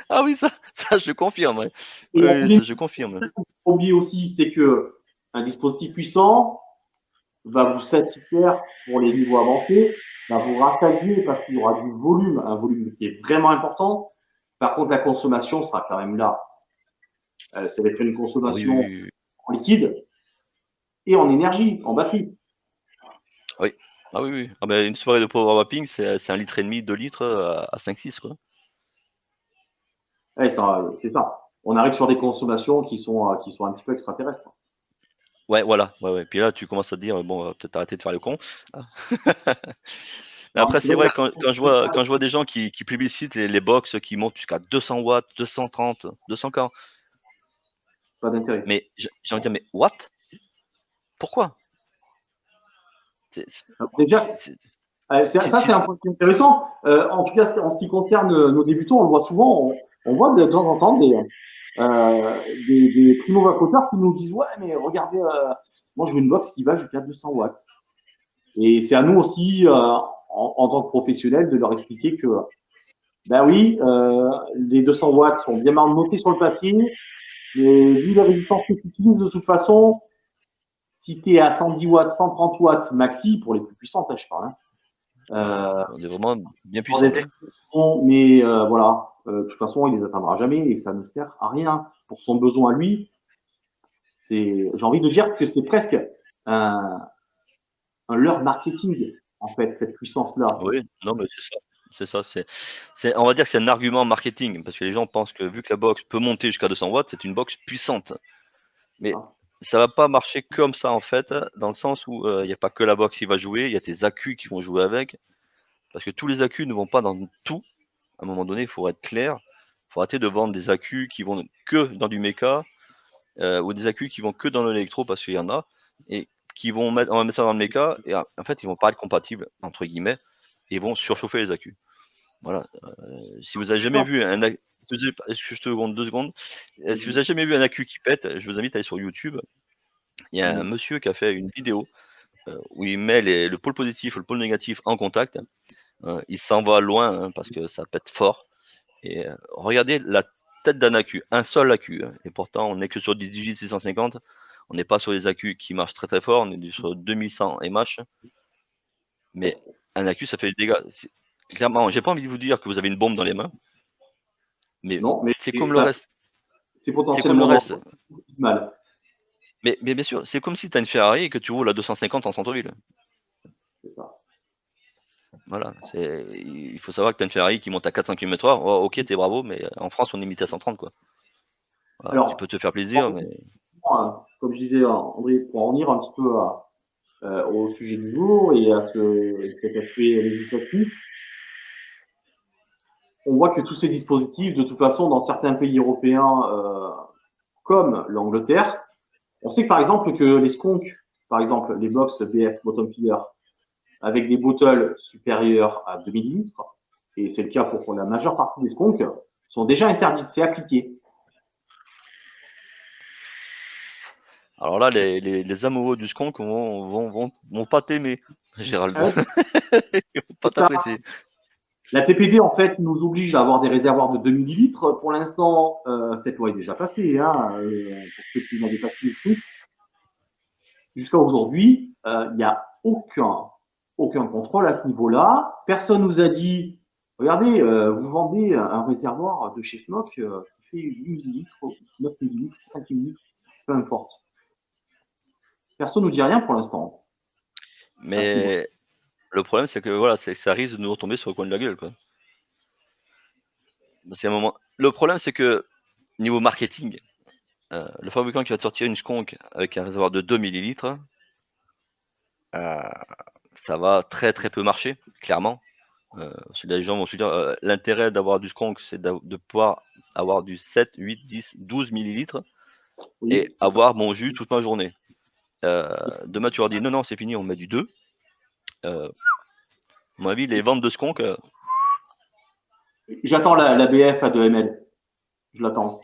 ah oui, ça je confirme. Ouais. Et la Oui, clé ça je confirme. qu'il faut oublier aussi, c'est que un dispositif puissant va vous satisfaire pour les niveaux avancés, va vous rassasier parce qu'il y aura du volume, un volume qui est vraiment important. Par contre, la consommation sera quand même là. Ça va être une Ah oui, oui, consommation oui, oui. en liquide et en énergie, en batterie. Oui. Ah oui, oui. Ah ben, une soirée de power wapping, c'est 1,5 litre, 2 litres à 5-6 quoi. Ouais, c'est ça. On arrive sur des consommations qui sont un petit peu extraterrestres. Ouais, voilà. Ouais, ouais. Puis là, tu commences à te dire, bon, peut-être arrêter de faire le con. Mais Non, mais après, c'est c'est vrai que vrai, quand je vois des gens qui publicitent les box qui montent jusqu'à 200 watts, 230, 240, pas d'intérêt. mais j'ai envie de dire, mais what? Pourquoi? C'est- c'est- Déjà, c'est- Ça, c'est un point qui est intéressant. En tout cas, en ce qui concerne nos débutants, on le voit souvent, on voit de temps en temps des primo-vapoteurs qui nous disent ouais, mais regardez, moi je veux une box qui va jusqu'à 200 watts. Et c'est à nous aussi, en tant que professionnels, de leur expliquer que ben oui, les 200 watts sont bien mal notés sur le papier, mais vu les résistances que tu utilises de toute façon, si tu es à 110 watts, 130 watts maxi, pour les plus puissantes, je parle, on est vraiment bien pour puissant. des expressions, mais voilà, de toute façon, il les atteindra jamais et ça ne sert à rien. Pour son besoin à lui, j'ai envie de dire que c'est presque un, un leurre marketing, en fait, cette puissance-là. Oui, non, mais c'est ça. C'est ça. On va dire que c'est un argument marketing parce que les gens pensent que vu que la box peut monter jusqu'à 200 watts, c'est une box puissante. Mais Ah, ça va pas marcher comme ça en fait, dans le sens où il n'y a pas que la box qui va jouer, il y a tes accus qui vont jouer avec. Parce que tous les accus ne vont pas dans tout. À un moment donné, il faut être clair. Il faut arrêter de vendre des accus qui vont que dans du méca ou des accus qui vont que dans l'électro parce qu'il y en a et on va mettre ça dans le méca et en fait ils vont pas être compatibles entre guillemets et ils vont surchauffer les accus. Voilà. Si vous avez jamais vu un est-ce que je te seconde 2 secondes? Si vous avez jamais vu un accu qui pète, je vous invite à aller sur YouTube. Il y a un monsieur qui a fait une vidéo où il met le pôle positif et le pôle négatif en contact. Il s'en va loin hein, parce que ça pète fort. Et regardez la tête d'un accu, un seul accu. Hein, et pourtant, on n'est que sur du 18650. On n'est pas sur des accus qui marchent très très fort. On est sur 2100 mH. Mais un accu, ça fait des dégâts. Clairement, j'ai pas envie de vous dire que vous avez une bombe dans les mains. Mais non, mais c'est comme le ça, reste. c'est C'est comme le potentiellement reste. mal. Mais bien sûr, c'est comme si tu as une Ferrari et que tu roules à 250 en centre-ville. C'est ça. Voilà. Il faut savoir que tu as une Ferrari qui monte à 400 km/h. Oh, ok, t'es bravo, mais en France, on est limité à 130. Quoi. Voilà, tu peux Alors, te faire plaisir, mais comme je disais, André, pour en venir un petit peu au sujet du jour et à cet aspect législatif, on voit que tous ces dispositifs, de toute façon, dans certains pays européens comme l'Angleterre, on sait que par exemple que les skonks, par exemple les box BF bottom feeder, avec des bottles supérieures à 2 millilitres, et c'est le cas pour la majeure partie des skonks, sont déjà interdites, c'est appliqué. alors là, les amoureux du skunk vont pas t'aimer, Gérald. Ouais, Ils vont pas c'est ça. t'apprécier. La TPD, en fait, nous oblige à avoir des réservoirs de 2 millilitres. Pour l'instant, cette loi est déjà passée, hein, pour ceux qui n'avaient pas suivi le truc. Jusqu'à aujourd'hui, il n'y a aucun contrôle à ce niveau-là. Personne nous a dit, regardez, vous vendez un réservoir de chez Smock qui fait 8 millilitres, 9 millilitres, 5 millilitres, peu importe. Personne ne nous dit rien pour l'instant à ce niveau. Mais le problème, c'est que voilà, ça risque de nous retomber sur le coin de la gueule, quoi. Parce qu'à un moment, le problème, c'est que niveau marketing, le fabricant qui va te sortir une skunk avec un réservoir de 2 millilitres, euh, ça va très très peu marcher, clairement. Parce que les gens vont se dire, l'intérêt d'avoir du skunk, c'est de pouvoir avoir du 7, 8, 10, 12 millilitres et Oui, c'est ça. avoir mon jus toute ma journée. Demain, tu leur dis non, non, c'est fini, on met du 2. À mon avis, les ventes de skunk, J'attends la BF à 2 ml. Je l'attends.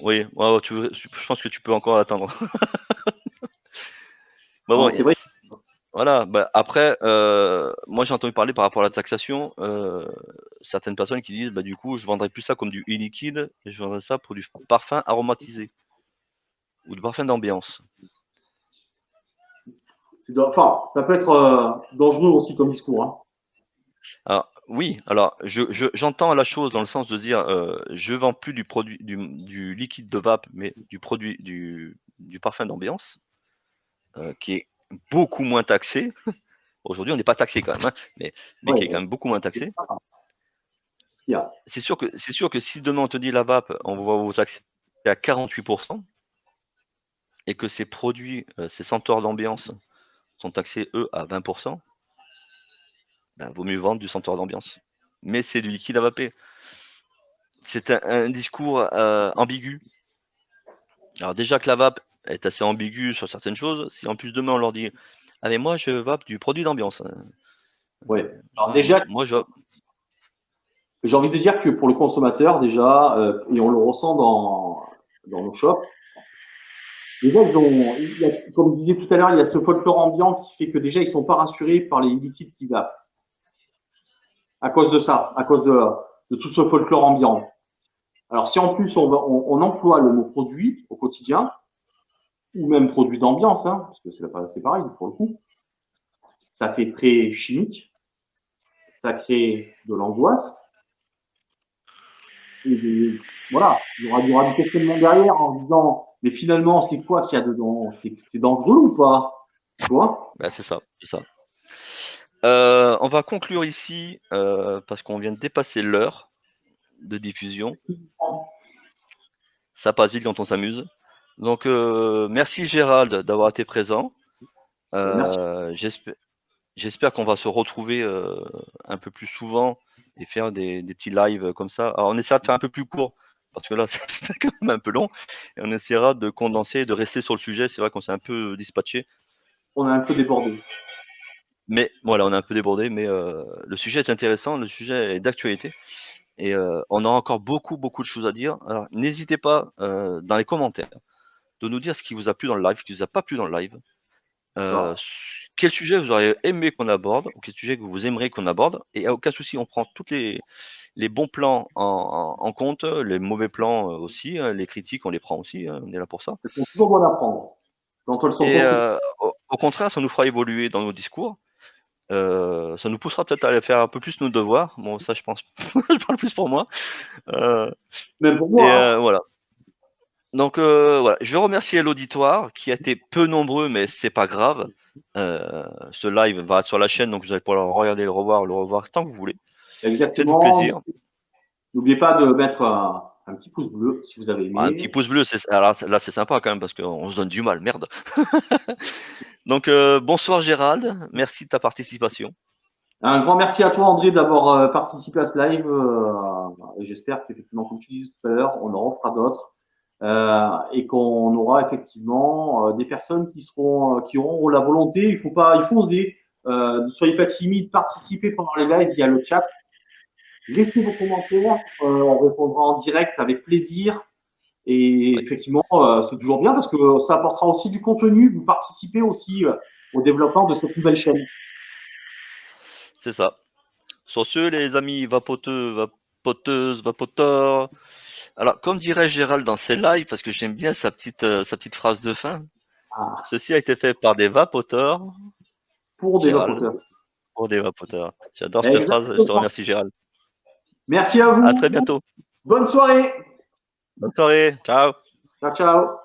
oui, ouais, je pense que tu peux encore attendre. Bah Non, bon, mais c'est vrai. voilà. Bah, après, moi j'ai entendu parler par rapport à la taxation, certaines personnes qui disent, bah du coup, je vendrais plus ça comme du e-liquide, et je vendrais ça pour du parfum aromatisé ou du parfum d'ambiance. Enfin, ça peut être dangereux aussi comme discours. Hein. Alors oui, alors j'entends la chose dans le sens de dire, je vends plus du produit du liquide de vape, mais du produit du parfum d'ambiance, qui est beaucoup moins taxé. Aujourd'hui, on n'est pas taxé quand même, hein, mais Ouais, qui est quand même beaucoup moins c'est taxé. ça qu'il y a. C'est sûr que si demain on te dit la vape, on va vous taxer à 48% et que ces produits, ces senteurs d'ambiance sont taxés eux à 20%, ben, vaut mieux vendre du senteur d'ambiance. Mais c'est du liquide à vaper. C'est un discours ambigu. Alors déjà que la vape est assez ambiguë sur certaines choses, si en plus demain on leur dit ah mais moi je vape du produit d'ambiance, Ouais. Alors déjà, Moi, j'ai envie de dire que pour le consommateur, déjà, et on le ressent dans nos shops, déjà, comme je disais tout à l'heure, il y a ce folklore ambiant qui fait que déjà, ils sont pas rassurés par les liquides qui vapent. À cause de ça, à cause de tout ce folklore ambiant. Alors, si en plus on emploie le mot produit au quotidien, ou même produit d'ambiance, hein, parce que c'est pareil pour le coup, ça fait très chimique, ça crée de l'angoisse, et voilà, il y aura du questionnement derrière en disant, mais finalement, c'est quoi qu'il y a dedans? C'est dangereux ou pas? Tu vois? bah, c'est ça, c'est ça. On va conclure ici parce qu'on vient de dépasser l'heure de diffusion. Ça passe vite quand on s'amuse. Donc, merci Gérald d'avoir été présent. Merci. J'espère qu'on va se retrouver un peu plus souvent et faire des petits lives comme ça. Alors, on essaiera de faire un peu plus court parce que là, c'est quand même un peu long. Et on essaiera de condenser et de rester sur le sujet. C'est vrai qu'on s'est un peu dispatché. On a un peu débordé. Mais voilà, on est un peu débordé. Mais le sujet est intéressant. Le sujet est d'actualité. Et on a encore beaucoup, beaucoup de choses à dire. Alors, n'hésitez pas dans les commentaires de nous dire ce qui vous a plu dans le live, ce qui vous a pas plu dans le live. Ça. Quel sujet vous auriez aimé qu'on aborde, ou quel sujet que vous aimeriez qu'on aborde. Et à aucun souci, on prend tous les bons plans en compte, les mauvais plans aussi, les critiques, on les prend aussi, on est là pour ça. Elles sont toujours bonnes à prendre. Quand elles sont Et construites. au contraire, ça nous fera évoluer dans nos discours. Ça nous poussera peut-être à aller faire un peu plus nos devoirs. Bon, ça, je pense, je parle plus pour moi. Euh, Même pour et moi, hein. voilà. Donc voilà, je vais remercier l'auditoire qui a été peu nombreux, mais c'est pas grave. Ce live va être sur la chaîne, donc vous allez pouvoir le regarder, le revoir tant que vous voulez. Faites-vous Exactement. plaisir. N'oubliez pas de mettre un petit pouce bleu si vous avez Un petit aimé. pouce bleu, alors, là c'est sympa quand même parce qu'on se donne du mal, merde. Donc bonsoir Gérald, merci de ta participation. Un grand merci à toi, André, d'avoir participé à ce live. Et j'espère qu'effectivement, comme tu disais tout à l'heure, on en fera d'autres. Et qu'on aura effectivement des personnes qui auront la volonté. Il faut oser. Ne soyez pas timide, participez pendant les lives via le chat. Laissez vos commentaires. On répondra en direct avec plaisir. Et Oui, effectivement, c'est toujours bien parce que ça apportera aussi du contenu. Vous participez aussi au développement de cette nouvelle chaîne. c'est ça. Sur ce, les amis vapoteux, vapoteuses, vapoteurs. Alors, comme dirait Gérald dans ses lives, parce que j'aime bien sa petite phrase de fin, Ah, ceci a été fait par des vapoteurs, pour des Gérald. vapoteurs. Pour des vapoteurs. J'adore cette phrase. Je te Exactement. remercie, Gérald. Merci à À très vous. bientôt. Bonne soirée. Bonne soirée. Ciao. Ciao, ciao.